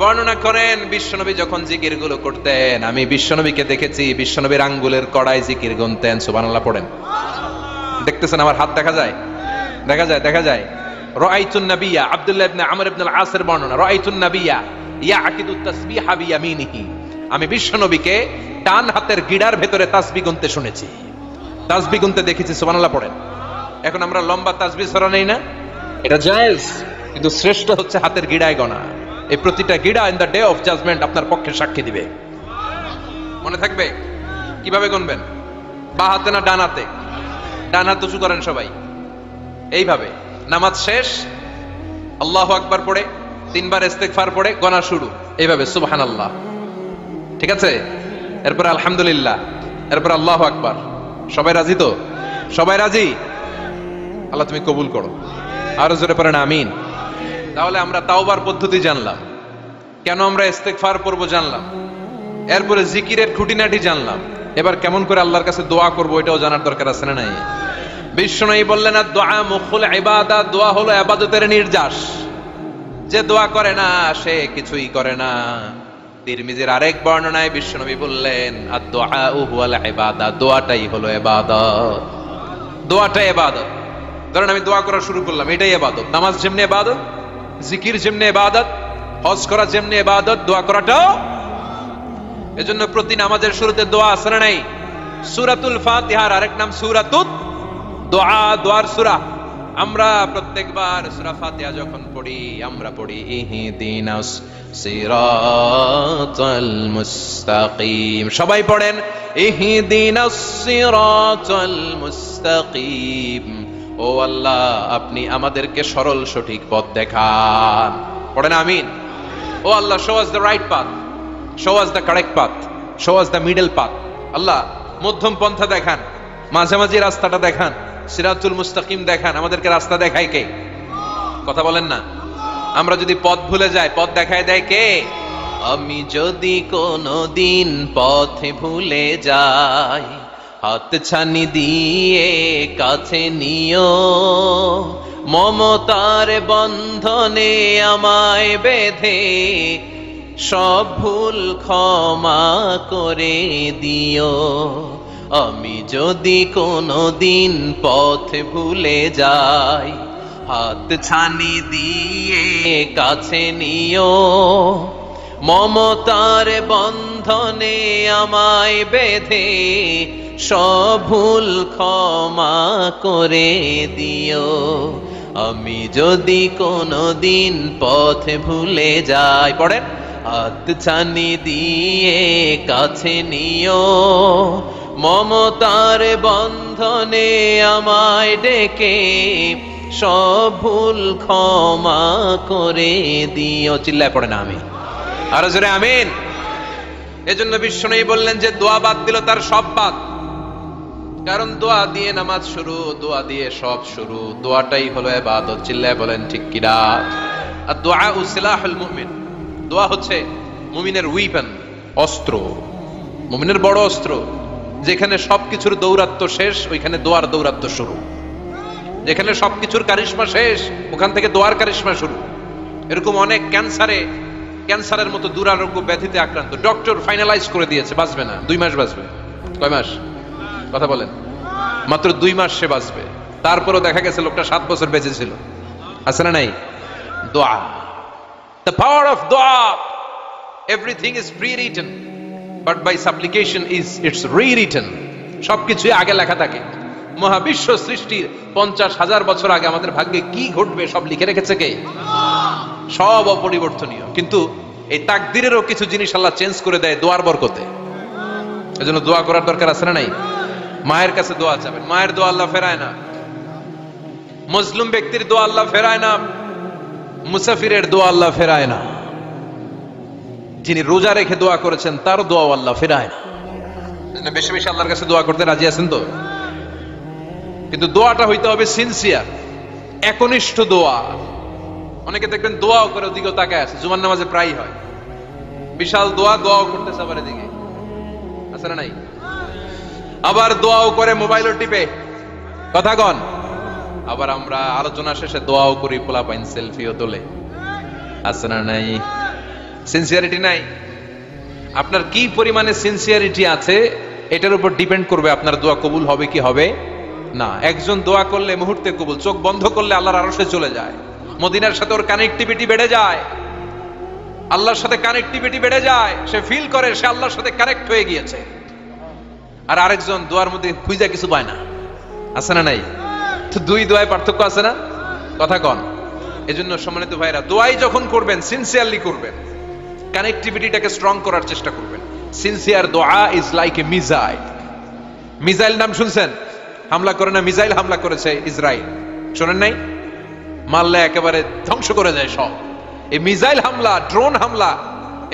বর্ণনা করেন, বিশ্বনবী যখন জিকির গুলো করতেন, আমি বিশ্বনবীকে দেখেছি বিশ্বনবীর আঙ্গুলের কড়াই জিকির গুনতেন। সুবহানাল্লাহ পড়েন। দেখতেছেন আমার হাত দেখা যায়? দেখা যায়, দেখা যায়। রাআইতুন নাবিয়্যা, আব্দুল্লাহ ইবনে আমর ইবনুল আসের বর্ণনা, রাআইতুন নাবিয়্যা ইয়াকিদুত তাসবিহা বিয়ামিনিহি, আমি বিশ্বনবীকে ডান হাতের গিড়ার ভেতরে তাসবিহ গুনতে শুনেছি, তাসবিহ গুনতে দেখেছি। সুবহানাল্লাহ পড়েন। এখন আমরা লম্বা তাসবিহ ছড়া নেই না? এটা জায়েজ, কিন্তু শ্রেষ্ঠ হচ্ছে হাতের গিড়ায় গোনা। এই প্রতিটা গিড়া in the day of judgement আপনার পক্ষে সাক্ষী দিবে। মনে থাকবে? কিভাবে গুনবেন? বা হাতে না ডান হাতে? ডান হাত উঁচু করেন সবাই, এইভাবে। নামাজ শেষ, আল্লাহু আকবার পড়ে 3 বার ইস্তেগফার পড়ে গোনা শুরু, এইভাবে সুবহানাল্লাহ। ঠিক আছে? এরপর আলহামদুলিল্লাহ, এরপর আল্লাহু আকবার। সবাই রাজি তো? সবাই রাজি? আল্লাহ তুমি কবুল করো। আরো জোরে পড়েন আমিন। তাহলে আমরা তাওবার পদ্ধতি জানলাম, কেন আমরা ইস্তেগফার পড়বো জানলাম, এরপরে জিকিরের খুঁটিনাটি জানলাম। এবার কেমন করে আল্লাহর কাছে দোয়া করবো এটাও জানার দরকার আছে না নাই? বিশ্বনবী বললেন আর দোয়া মুখুল ইবাদত, দোয়া হলো ইবাদতের নির্যাস। যে দোয়া করে না সে কিছুই করে না। তিরমিজির আরেক বর্ণনায় বিশ্বনবী বললেন আর দোয়া হুয়াল ইবাদত, দোয়াটাই হলো ইবাদত, দোয়াটাই ইবাদত। ধরেন আমি দোয়া করা শুরু করলাম, এটাই ইবাদত। নামাজ যেমনি ইবাদত, জিকির যেমনি ইবাদত, হজ করা যেমনি ইবাদত, দোয়া করাটাও। এজন্য প্রতি নামাজের শুরুতে দোয়া আছে না নাই? সূরাতুল ফাতিহার আরেক নাম সূরাতুত দোয়া, দোয়ার সূরা। আমরা প্রত্যেকবার সূরা ফাতিহা যখন পড়ি আমরা পড়ি ইহদিনাস সিরাতাল মুস্তাকিম। সবাই পড়েন ইহদিনাস সিরাতাল মুস্তাকিম। ও আল্লাহ, আপনি আমাদেরকে সরল সঠিক পথ দেখান। পড়েন আমিন। ও আল্লাহ, show us the right path, show us the correct path, show us the middle path. আল্লাহ, মধ্যম পন্থা দেখান, মাঝামাঝি রাস্তাটা দেখান, সিরাতুল মুস্তাকিম দেখান। আমাদেরকে রাস্তা দেখায় কে? কথা বলেন না। আমরা যদি পথ ভুলে যাই, পথ দেখায় দেয় কে? আমি যদি কোনদিন পথে ভুলে যাই, হাত ছানি দিয়ে কাছে নিও, মমতার বন্ধনে আমায় বেঁধে সব ভুল ক্ষমা করে দিও। আমি যদি কোনদিন পথ ভুলে যাই, হাত ছানি দিয়ে কাছে নিও, মমতার বন্ধনে আমায় বেঁধে সব ভুল ক্ষমা করে দিও। আমি যদি কোনদিন পথ ভুলে যাই, পড়েন, হাত ছানি দিয়ে কাছে নিও, মমতার বন্ধনে আমায় ডেকে সব ভুল ক্ষমা করে দিও। চিল্লায় পড়েন আমি, আরো জোরে আমিন। এজন্য বিশ্বনবী বললেন যে দোয়া বাদ দিল তার সব বাদ। কারণ দোয়া দিয়ে নামাজ শুরু, দোয়া দিয়ে সব শুরু। দোয়াটাই হলো ইবাদত। চিল্লায় বলেন ঠিক কিনা? আর দোয়া সিলাহুল মুমিন। দোয়া হচ্ছে মুমিনের উইপেন, অস্ত্র, মুমিনের বড় অস্ত্র। যেখানে সবকিছুর দৌরাত্ম্য শেষ, ওইখানে দোয়ার দৌরাত্ম্য শুরু। যেখানে সবকিছুর কারিশমা শেষ, ওখান থেকে দোয়ার কারিশমা শুরু। এরকম অনেক ক্যান্সারের মতো দুরারোগ্য ব্যাধিতে আক্রান্ত, ডক্টর ফাইনালাইজ করে দিয়েছে বাঁচবে না, 2 মাস বাঁচবে। কয় মাস? কথা বলেন। মাত্র 2 মাস সে বাঁচবে। তারপরও দেখা গেছে লোকটা 7 বছর বেঁচে ছিল। আছে না নাই? দোয়া, the power of dua. Everything is pre-written, but by supplication it's rewritten. সবকিছুই আগে লেখা থাকে। মহাবিশ্ব সৃষ্টির 50,000 বছর আগে আমাদের ভাগ্যে কি ঘটবে সব লিখে রেখেছে কে? সব অপরিবর্তনীয়। কিন্তু এই তাকদিরেরও কিছু জিনিস আল্লাহ চেঞ্জ করে দেয় দোয়ার বরকতে। এজন্য দোয়া করার দরকার আছে না নাই? মায়ের কাছে দোয়া চাবেন, মায়ের দোয়া আল্লাহ ফেরায় না। মুসলিম ব্যক্তির দোয়া আল্লাহ ফেরায় না, মুসাফিরের দোয়া আল্লাহ ফেরায় না। যিনি রোজা রেখে দোয়া করেছেন তার দোয়া আল্লাহ ফেরায় না। এজন্য বেশি বেশি আল্লাহর কাছে দোয়া করতে রাজি আছেন তো? কিন্তু দোয়াটা হইতে হবে সিনসিয়ার, একনিষ্ঠ দোয়া। অনেকে দেখবেন দোয়াও করে ওদিকে তাকায় আছে, জুমার নামাজে প্রায় হয় বিশাল দোয়া, দোয়াও করতেছে আবার এদিকে, আছে না নাই? আবার দোয়াও করে মোবাইলও টিপে, কথা কন। আবার আমরা আলোচনা শেষে দোয়াও করি, পোলাপাইন সেলফিও তোলে, আছে না নাই? সিনসিয়ারিটি নাই। আপনার কি পরিমাণে সিনসিয়ারিটি আছে এটার উপর ডিপেন্ড করবে আপনার দোয়া কবুল হবে কি হবে না। একজন দোয়া করলে মুহূর্তে কবুল, চোখ বন্ধ করলে আল্লাহর আরশে চলে যায়, মদিনার সাথে ওর কানেক্টিভিটি বেড়ে যায়, আল্লাহর সাথে কানেক্টিভিটি বেড়ে যায়, সে ফিল করে সে আল্লাহর সাথে কানেক্ট হয়ে গিয়েছে। আর আরেকজন দোয়ার মধ্যে খুঁজা কিছু পায় না, আছে না নাই? তো 2 দোয়ায় পার্থক্য আছে না? কথা কন। এজন্য সম্মানিত ভাইরা, দোয়াই যখন করবেন সিনসিয়ারলি করবেন, কানেক্টিভিটিটাকে স্ট্রং করার চেষ্টা করবেন। সিনসিয়ার দোয়া is like a missile. Missile নাম শুনছেন? হামলা করে না, মিসাইল হামলা করেছে ইসরায়েল, শোনেন নাই? মারলে একেবারে ধ্বংস করে যায় সব। এই মিসাইল হামলা, ড্রোন হামলা,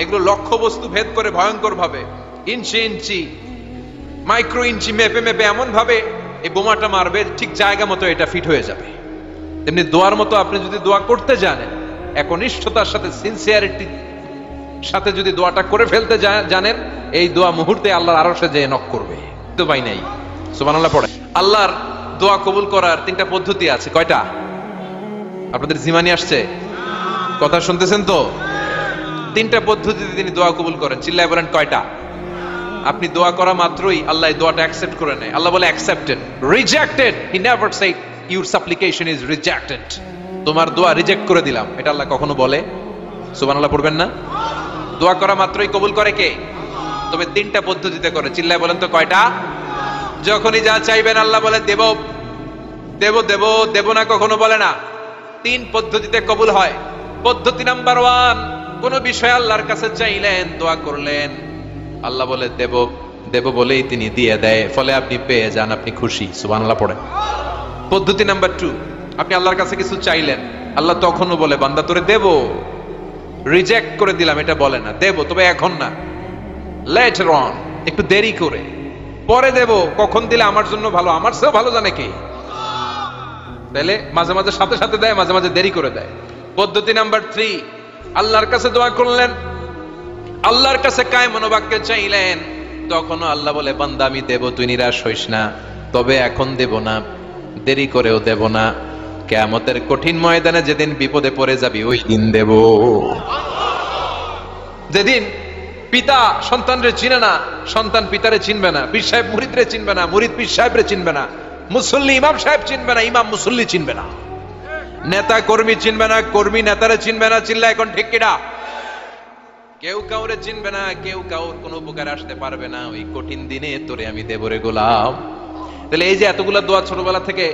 এগুলো লক্ষ্য বস্তু ভেদ করে ভয়ঙ্কর ভাবে, ইঞ্চি ইঞ্চি, মাইক্রো ইঞ্চি মেপে মেপে এমন ভাবে এই বোমাটা মারবে, ঠিক জায়গা মতো এটা ফিট হয়ে যাবে। তেমনি দোয়ার মতো আপনি যদি দোয়া করতে জানেন, একনিষ্ঠতার সাথে সিনসিয়ারিটির সাথে যদি দোয়াটা করে ফেলতে জানেন, এই দোয়া মুহূর্তে আল্লাহর আরশে যেয়ে নক করবে। তো পাই নাই? সুবহানাল্লাহ পড়ে। আল্লাহর দোয়া কবুল করার 3টা পদ্ধতি আছে। কয়টা? আপনাদের জিমানি আসছে? কথা শুনতেছেন তো? 3টা পদ্ধতিতে তিনি দোয়া কবুল করেন। চিল্লায় বলেন কয়টা? আপনি দোয়া করা মাত্রই আল্লাহ এই দোয়াটা অ্যাকসেপ্ট করে নেয়। আল্লাহ বলে accepted, rejected he never shed your সাপ্লিকেশন is rejected. তোমার দোয়া রিজেক্ট করে দিলাম, এটা আল্লাহ কখনো বলে? সুবহানাল্লাহ পড়বেন না? দোয়া করা মাত্রই কবুল করে কে? তবে 3টা পদ্ধতিতে করে। চিল্লায় বলেন তো কয়টা? যখনই যা চাইবেন আল্লাহ বলে দেব, দেব দেব দেব না কখনো বলে না। 3 পদ্ধতিতে কবুল হয়। পদ্ধতি নাম্বার 1, কোন বিষয় আল্লাহর কাছে চাইলেন, দোয়া করলেন, আল্লাহ বলে দেব দেব বলেই তিনি দিয়ে দেয়, ফলে আপনি পেয়ে যান, আপনি খুশি, সুবহানাল্লাহ পড়েন। পদ্ধতি নাম্বার 2, আপনি আল্লাহর কাছে কিছু চাইলেন, আল্লাহ তখনও বলে বান্দা তোরে দেব, রিজেক্ট করে দিলাম এটা বলে না, দেব তবে এখন না, লেটার অন, একটু দেরি করে, পরে দেব, কখন দিলে আমার জন্য ভালো, আমার চেয়েও ভালো জানে কে। তাহলে মাঝে মাঝে সাথে সাথে দেয়, মাঝে মাঝে দেরি করে দেয়। পদ্ধতি নাম্বার 3, আল্লাহর কাছে দোয়া করলেন, আল্লাহর কাছে কায় মনোবাক্যে চাইলেন, তখনও আল্লাহ বলে বান্দা আমি দেব, তুই নিরাশ হইস না, তবে এখন দেব না, দেরি করেও দেব না, কিয়ামতের কঠিন ময়দানে যেদিন বিপদে পড়ে যাবি ওই দিন দেব। যেদিন পিতা সন্তানরে চিনে না, সন্তান পিতারে চিনবে না, পীর সাহেব মুরিদরে চিনবে না, মুরিদ পীর সাহেবরে চিনবে না, মুসল্লি ইমাম সাহেব চিনবে না, ইমাম মুসল্লি চিনবে না, নেতা কর্মী চিনবে না, কর্মী নেতারে চিনবে না, চিল্লা এখন ঠিক কিনা? কেউ কাউরে চিনবে না, কেউ কাউর কোনো উপকার আসতে পারবে না, ওই কঠিন দিনে তোরে আমি দেবরে গোলাম। তাহলে এই যে এতগুলা দোয়া ছোটবেলা থেকে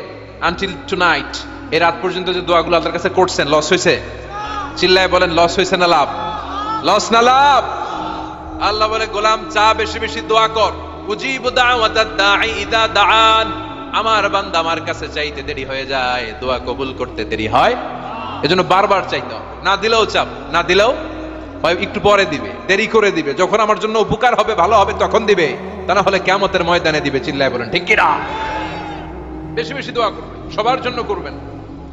আনটিল টুনাইট, এই রাত পর্যন্ত যে দোয়াগুলো আল্লাহর কাছে করছেন, লস হয়েছে? চিল্লায় বলেন লস হয়েছে না লাভ? লস না লাভ? আল্লাহ বলে গোলাম চা বেশি বেশি দোয়া কর, উজিবু দাওয়াতাদ দাঈ ইযা দাআন, আমার বান্দা আমার কাছে চাইতে দেরি হয়ে যায়, দোয়া কবুল করতে দেরি হয়, এজন্য বারবার চাইতে হবে। না দিলেও চাপ, না দিলেও হয় একটু পরে দিবে, দেরি করে দিবে, যখন আমার জন্য উপকার হবে, ভালো হবে, তখন দিবে, তা না হলে কিয়ামতের ময়দানে দিবে। চিল্লায় বলেন ঠিক কিনা? বেশি বেশি দোয়া করবেন, সবার জন্য করবেন,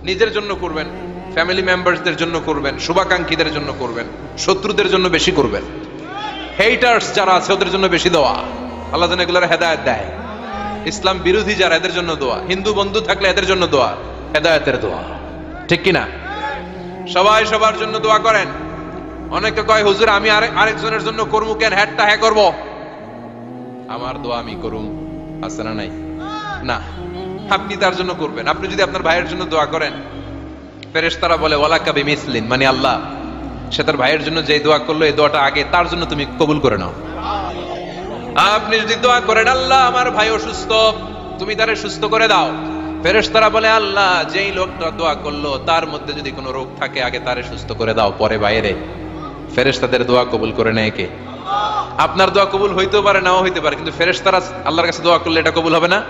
নিজের জন্য করবেন, ফ্যামিলি মেম্বারসদের জন্য করবেন, শুভাকাঙ্ক্ষীদের জন্য করবেন, শত্রুদের জন্য বেশি করবেন, হেটার্স যারা আছে ওদের জন্য বেশি দোয়া, আল্লাহ যেন এগুলোর হেদায়েত দেয়। ইসলাম বিরোধী যারা এদের জন্য দোয়া, হিন্দু বন্ধু থাকলে এদের জন্য দোয়া, হেদায়েতের দোয়া, ঠিক কিনা? সবাই সবার জন্য দোয়া করেন। অনেকে কয় হুজুর আমি আরেকজনের জন্য করবো কেন, হ্যাটটা হ্যাঁ করবো, আমার দোয়া আমি করুম, আছে না নাই? না, আপনি তার জন্য করবেন। আপনি যদি আপনার ভাইয়ের জন্য দোয়া করেন, ফেরেশতারা বলে ওয়ালাকা বিমিসলিন, মানে আল্লাহ সে তার ভাইয়ের জন্য যে দোয়া করলো এই দোয়াটা আগে তার জন্য তুমি কবুল করে নাও। আপনি যদি দোয়া করেন আল্লাহ আমার ভাই অসুস্থ, তুমি তারে সুস্থ করে দাও, ফেরেশতারা বলে আল্লাহ যেই লোকটা দোয়া করলো তার মধ্যে যদি কোনো রোগ থাকে আগে তারে সুস্থ করে দাও, পরে বাইরে। ফেরেশতাদের দোয়া কবুল করে নেয় কে? আপনার দোয়া কবুল হইতেও পারে, নাও হইতে পারে, কিন্তু ফেরেশতারা আল্লাহর কাছে দোয়া করলে এটা কবুল হবে না?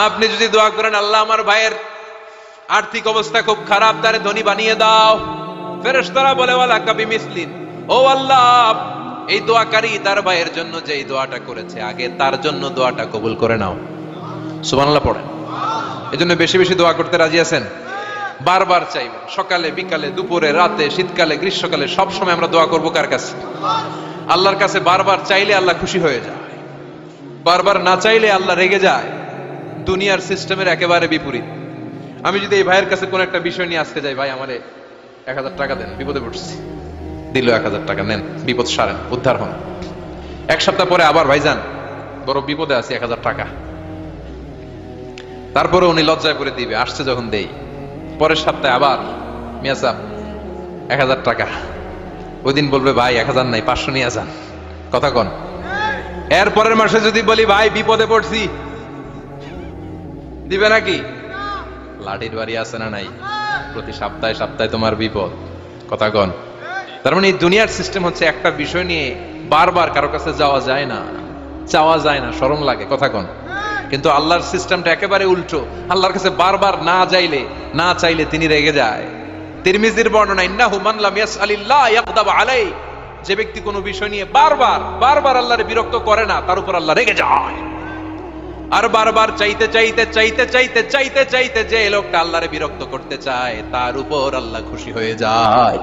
আপনি যদি দোয়া করেন আল্লাহ আমার ভাইয়ের আর্থিক অবস্থা খুব খারাপ, তারে ধনী বানিয়ে দাও, ফেরেশতারা বলে ওয়ালাকা বিমিসলিন, ও আল্লাহ এই দোয়াকারী তার ভাইয়ের জন্য যে এই দোয়াটা করেছে আগে তার জন্য দোয়াটা কবুল করে নাও। সুবহানাল্লাহ পড়েন। এজন্য বেশি বেশি দোয়া করতে রাজি আছেন? বারবার চাইবেন, সকালে বিকালে দুপুরে রাতে শীতকালে গ্রীষ্মকালে সব সময় আমরা দোয়া করব কার কাছে? আল্লাহর কাছে। বারবার চাইলে আল্লাহ খুশি হয়ে যায়, বারবার না চাইলে আল্লাহ রেগে যায়। দুনিয়ার সিস্টেমের একেবারে বিপরীত। আমি যদি এই ভাইয়ের কাছে কোন একটা বিষয় নিয়ে আজকে যাই, ভাই আমারে 1000 টাকা দেন, বিপদে পড়ছি, দিল 1000 টাকা, নেন বিপদ সারেন, উদ্ধার হন। 1 সপ্তাহ পরে আবার ভাইজান বড় বিপদে আছি, 1000 টাকা, তারপরে উনি লজ্জায় করে দিবে, আসছে যখন দেই। পরের সপ্তাহে আবার মিয়া সাহেব 1000 টাকা, ওই দিন বলবে ভাই 1000 নাই 500 নিয়ে যান, কথা কন। এর পরের মাসে যদি বলি ভাই বিপদে পড়ছি, দিবে নাকি? লাঠির বাড়ি আছে না নাই? প্রতি সপ্তাহে সপ্তাহে তোমার বিপদ, কথা কন। তার মানে এই দুনিয়ার সিস্টেম হচ্ছে একটা বিষয় নিয়ে বারবার কারো কাছে যাওয়া যায় না, চাওয়া যায় না, শরম লাগে, কথা কন। কিন্তু আল্লাহর সিস্টেমটা একেবারে উল্টো। আল্লাহর কাছে বারবার না চাইলে তিনি রেগে যায়। তিরমিজির বর্ণনা, ইন্নাহু মান লাম ইয়াসআলিল্লাহ ইয়াগদাব আলাই, যে ব্যক্তি কোনো বিষয় নিয়ে বারবার আল্লাহরে বিরক্ত করে না তার উপর আল্লাহ রেগে যায়। আর বারবার চাইতে যে লোকটা আল্লাহরে বিরক্ত করতে চায় তার উপর আল্লাহ খুশি হয়ে যায়।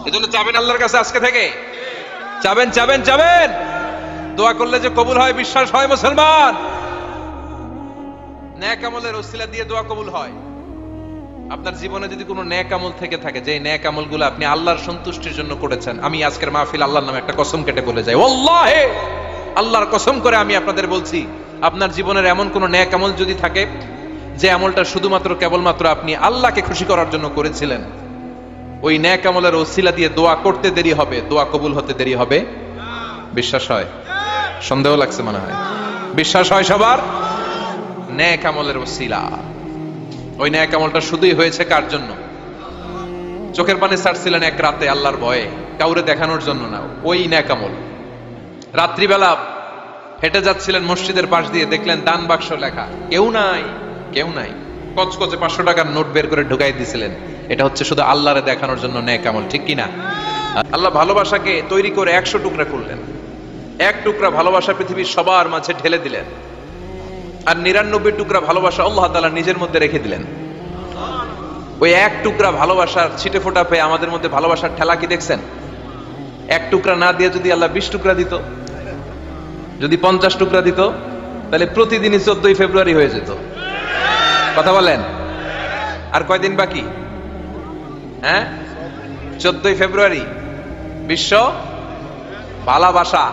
এজন্য চাবেন আল্লাহর কাছে আজকে থেকে, চাবেন। দোয়া করলে যে কবুল হয় বিশ্বাস হয় মুসলমান। নেক আমলের ওসিলা দিয়ে দোয়া কবুল হয়। আপনার জীবনে যদি কোনো নেক আমল থেকে থাকে, যে নেক আমলগুলো আপনি আল্লাহর সন্তুষ্টির জন্য করেছেন, আমি আজকের মাহফিল আল্লাহর নামে একটা কসম কেটে বলে যাই, ওয়াল্লাহি আল্লাহর কসম করে আমি আপনাদের বলছি, আপনার জীবনের এমন কোন নেক আমল যদি থাকে যে আমলটা শুধুমাত্র কেবলমাত্র আপনি আল্লাহকে খুশি করার জন্য করেছিলেন, ওই নেক আমলের ওসিলা দিয়ে দোয়া করতে দেরি হবে, দোয়া কবুল হতে দেরি হবে। বিশ্বাস হয়? সন্দেহ লাগছে মনে হয়। বিশ্বাস হয় সবার? নেক আমলের ওসিলা ওই ন্যাক আমলটা শুধুই হয়েছে কার জন্য? চোখের পানি ছাড়ছিলেন এক রাতে আল্লাহর ভয়ে, কাউরে দেখানোর জন্য না। ওই ন্যাক আমল। রাত্রিবেলা হেঁটে যাচ্ছিলেন মসজিদের পাশ দিয়ে, দেখলেন দান বাক্স লেখা, কেউ নাই, কেউ নাই। কচকচে 500 টাকার নোট বের করে ঢুকাই দিছিলেন। এটা হচ্ছে শুধু আল্লাহরে দেখানোর জন্য ন্যাক আমল, ঠিক কিনা? আল্লাহ ভালোবাসাকে তৈরি করে 100 টুকরা করলেন। এক টুকরা ভালোবাসা পৃথিবীর সবার মাঝে ঢেলে দিলেন, আর 99 টুকরা ভালোবাসা আল্লাহ তাআলা নিজের মধ্যে রেখে দিলেন। ওই এক টুকরা ভালোবাসার ছিটে ফোটা পেয়ে আমাদের মধ্যে ভালোবাসার ঠেলা কি দেখছেন? এক টুকরা না দিয়ে যদি আল্লাহ 20 টুকরা দিত, যদি 50 টুকরা দিত, তাহলে প্রতিদিনই 14 ফেব্রুয়ারি হয়ে যেত। কথা বলেন? আর কয়দিন বাকি? হ্যাঁ, 14 ফেব্রুয়ারি বিশ্ব ভালোবাসা,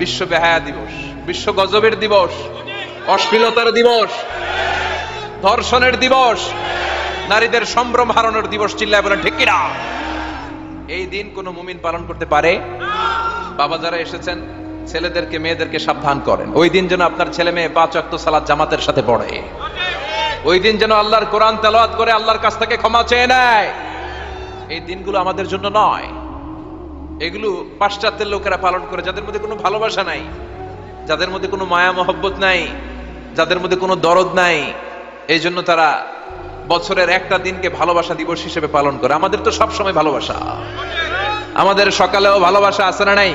বিশ্ব বেহায়া দিবস, বিশ্ব গজবের দিবস, অশ্লীলতার দিবস, ধর্ষণের দিবস, নারীদের সম্ভ্রম হারানোর দিবস। চিল্লায় বলেন ঠিক কিনা? এই দিন কোন মুমিন পালন করতে পারে? বাবা যারা এসেছেন, ছেলেদেরকে মেয়েদেরকে সাবধান করেন, ওই দিন যেন আপনার ছেলে মেয়ে 5 ওয়াক্ত সালাত জামাতের সাথে পড়ে। ওই দিন যেন আল্লাহর কোরআন তেলাওয়াত করে আল্লাহর কাছ থেকে ক্ষমা চেয়ে নেয়। এই দিনগুলো আমাদের জন্য নয়, এগুলো পাশ্চাত্যের লোকেরা পালন করে, যাদের মধ্যে কোনো ভালোবাসা নাই, যাদের মধ্যে কোনো মায়া মহব্বত নাই, যাদের মধ্যে কোনো দরদ নাই। এই জন্য তারা বছরের একটা দিনকে ভালোবাসা দিবস হিসেবে পালন করে। আমাদের তো সব সময় ভালোবাসা। আমাদের সকালেও ভালোবাসা আছে না নাই?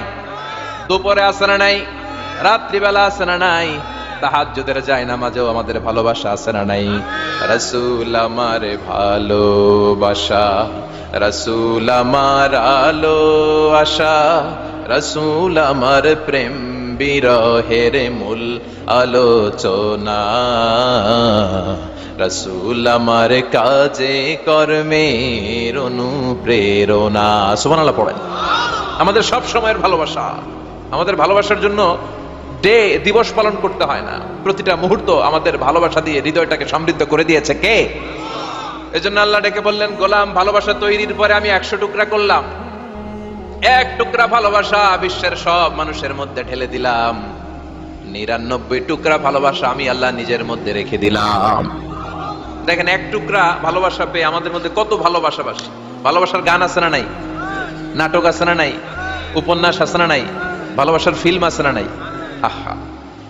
দুপুরে আছে না নাই? রাত্রিবেলা আছে না নাই? তাহাজ্জুদের জায়নামাজেও আমাদের ভালোবাসা আছে না নাই? রাসূল আমার ভালোবাসা, রাসূল আমার আলো আশা, রাসূল আমার প্রেম বিরহের মূল আলোচনা, রাসূল আমার কাজে কর্মের অনুপ্রেরণা। সুবহানাল্লাহ পড়েন। আমাদের সব সময়ের ভালোবাসা। আমাদের ভালোবাসার জন্য দিবস পালন করতে হয় না, প্রতিটা মুহূর্ত আমাদের ভালোবাসা দিয়ে হৃদয়টাকে সমৃদ্ধ করে দিয়েছে কে? এজন্য আল্লাহ ডেকে বললেন, গোলাম ভালোবাসা তৈরির পরে আমি 100 টুকরা করলাম। এক টুকরা ভালোবাসা বিশ্বের সব মানুষের মধ্যে ঢেলে দিলাম। 99 টুকরা ভালোবাসা আমি আল্লাহ নিজের মধ্যে রেখে দিলাম। দেখেন, এক টুকরা ভালোবাসা পেয়ে আমাদের মধ্যে কত ভালোবাসাবাসী। ভালোবাসার গান আছে না নাই? নাটক আছে না নাই? উপন্যাস আছে না নাই? ভালোবাসার ফিল্ম আছে না নাই? আহা,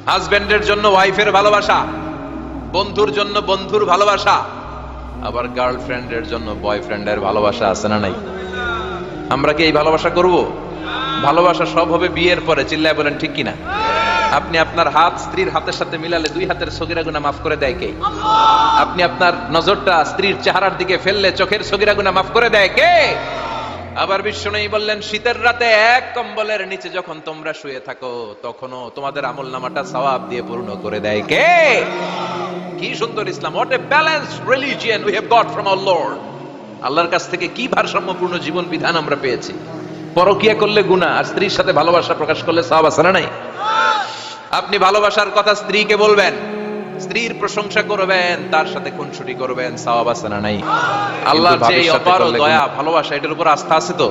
হাজবেন্ডের জন্য ওয়াইফের ভালোবাসা, বন্ধুর জন্য বন্ধুর ভালোবাসা, আবার গার্লফ্রেন্ডের জন্য বয়ফ্রেন্ডের ভালোবাসা আছে না নাই? আমরা কি এই ভালোবাসা করব? ভালোবাসা সব হবে বিয়ের পরে। চিল্লায় বলেন ঠিক কিনা? আপনি আপনার হাত স্ত্রীর হাতের সাথে মিলালে 2 হাতের সগীরা গুনাহ মাফ করে দেয় কে? আপনি আপনার নজরটা স্ত্রীর চেহারার দিকে ফেললে চোখের সগীরা গুনাহ মাফ করে দেয় কে? আবার বিশ্বনবী বললেন, শীতের রাতে এক কম্বলের নিচে যখন তোমরা শুয়ে থাকো, তখনও তোমাদের আমলনামাটা সওয়াব দিয়ে পূর্ণ করে দেয় কে? কি সুন্দর Islam! What a balanced religion we have got from our lord. আল্লাহর কাছ থেকে কি ভারসাম্যপূর্ণ জীবন বিধান আমরা পেয়েছি। পরকিয়া করলে গুনাহ, আর স্ত্রীর সাথে ভালোবাসা প্রকাশ করলে সওয়াব আছে না নাই? আপনি ভালোবাসার কথা স্ত্রীকে বলবেন, স্ত্রীর প্রশংসা করবেন, তার সাথে খুনসুটি করবেন, সওয়াব আছে না নাই? আল্লাহর যে অপার দয়া ভালোবাসা, এটার উপর আস্থা আছে তো?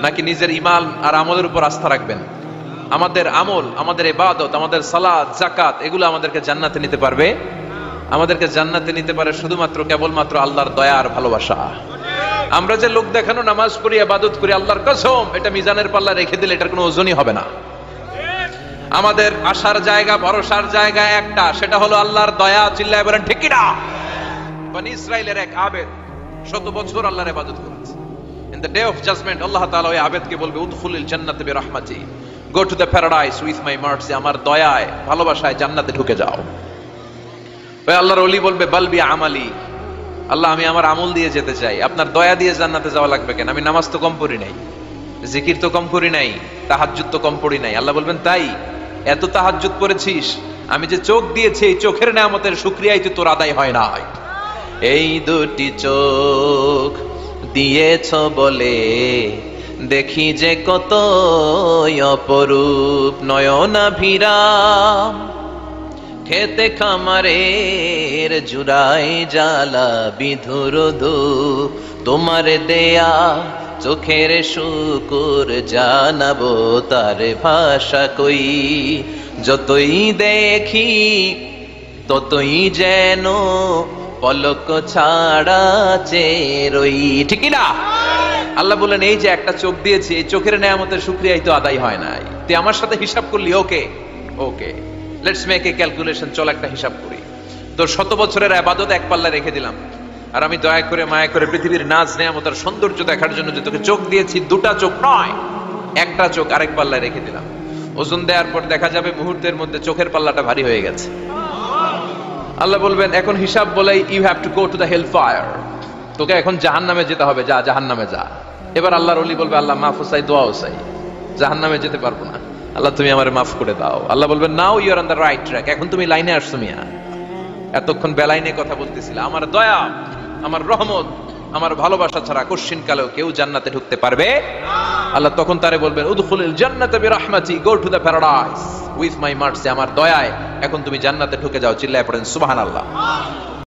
নাকি নিজের ঈমান আর আমলের উপর আস্থা রাখবেন? আমাদের আমল, আমাদের ইবাদত, আমাদের সালাত, যাকাত, এগুলো আমাদেরকে জান্নাতে নিতে পারবে? আমাদেরকে জান্নাতে নিতে পারে শুধুমাত্র কেবলমাত্র আল্লাহর দয়া আর ভালোবাসা। আমরা যে লোক দেখানো নামাজ পড়ি, ইবাদত করি, আল্লাহর কসম এটা মিজানের পাল্লা রেখে দিলে এটার কোনো ওজনই হবে না। আমাদের আশার জায়গা, ভরসার জায়গা একটা, সেটা হলো আল্লাহর দয়া। চিল্লায় বলেন ঠিক কিনা? বনি ইসরাইলের এক আবেদ 100 বছর আল্লাহর ইবাদত করেছে। In the day of judgement Allah তাআলা ওই আবেদকে বলবে, উদখুলিল জান্নাতে বিরহমাতি, go to the paradise with my mercy, আমার দয়ায় ভালোবাসায় জান্নাতে ঢুকে যাও। ওই আল্লাহর ওলি বলবে, বালবি আমালি, আল্লাহ আমি আমার আমল দিয়ে যেতে চাই, আপনার দয়া দিয়ে জান্নাতে যাওয়া লাগবে কেন? আমি নামাজ তো কম পড়ি নাই, জিকির তো কম করি নাই, তাহাজ্জুদ তো কম পড়ি নাই। আল্লাহ বলবেন, তাই এত তাহাজ্জুদ করেছিস, আমি যে চোখ দিয়েছি এই চোখের নেয়ামতের শুকরিয়াই তো তোর আদায় হয় না। এই দুটি চোখ দিয়েছ বলে দেখি যে কত অপরূপ নয়নাভিরাম, খেতে খামারের জুড়াই জ্বালা বিধুর ধূপ, তোমার দেয়া চোখের শুকুর জানাবো তার ভাষা কই, যতই দেখি ততই যেন পলক ছাড়া চেরই, ঠিক না? আল্লাহ বলেন এই যে একটা চোখ দিয়েছি, এই চোখের নেয়ামতের শুকরিয়াই তো আদায় হয় নাই, তুই আমার সাথে হিসাব করলি। ওকে ওকে, লেটস মেক এ ক্যালকুলেশন, চল একটা হিসাব করি। তোর 100 বছরের ইবাদত এক পাল্লা রেখে দিলাম, আর আমি দয়া করে মায়া করে পৃথিবীর নাজ নেয়ামতের সৌন্দর্য দেখার জন্য যে তোকে চোখ দিয়েছি, দুটা চোখ নয়, একটা চোখ আরেক পাল্লায় রেখে দিলাম। ওজন দেওয়ার পর দেখা যাবে মুহূর্তের মধ্যে চোখের পাল্লাটা ভারী হয়ে গেছে। আল্লাহ বলবেন এখন হিসাব বলে you have to go to the hell fire, তোকে এখন জাহান্নামে যেতে হবে, যা জাহান্নামে যা। এবার আল্লাহর ওলি বলবে আল্লাহ মাফ চাই, দোয়াও চাই, জাহান্নামে যেতে পারবো না, আল্লাহ তুমি আমারে মাফ করে দাও। আল্লাহ বলবেন now you are on the right track, এখন তুমি লাইনে আসছো মিয়া, এতক্ষণ বেলাইনে কথা বলতেছিলা। আমার দয়া, আমার রহমত, আমার ভালোবাসা ছাড়া কোশ্চিন কালেও কেউ জান্নাতে ঢুকতে পারবে আল্লাহ তখন তারে বলবেন উদখুলিল জান্নাতা বিরহমাতি, go to the paradise with my mercy, আমার দয়ায় এখন তুমি জান্নাতে ঢুকে যাও। চিল্লায় পড়েন সুবহানাল্লাহ।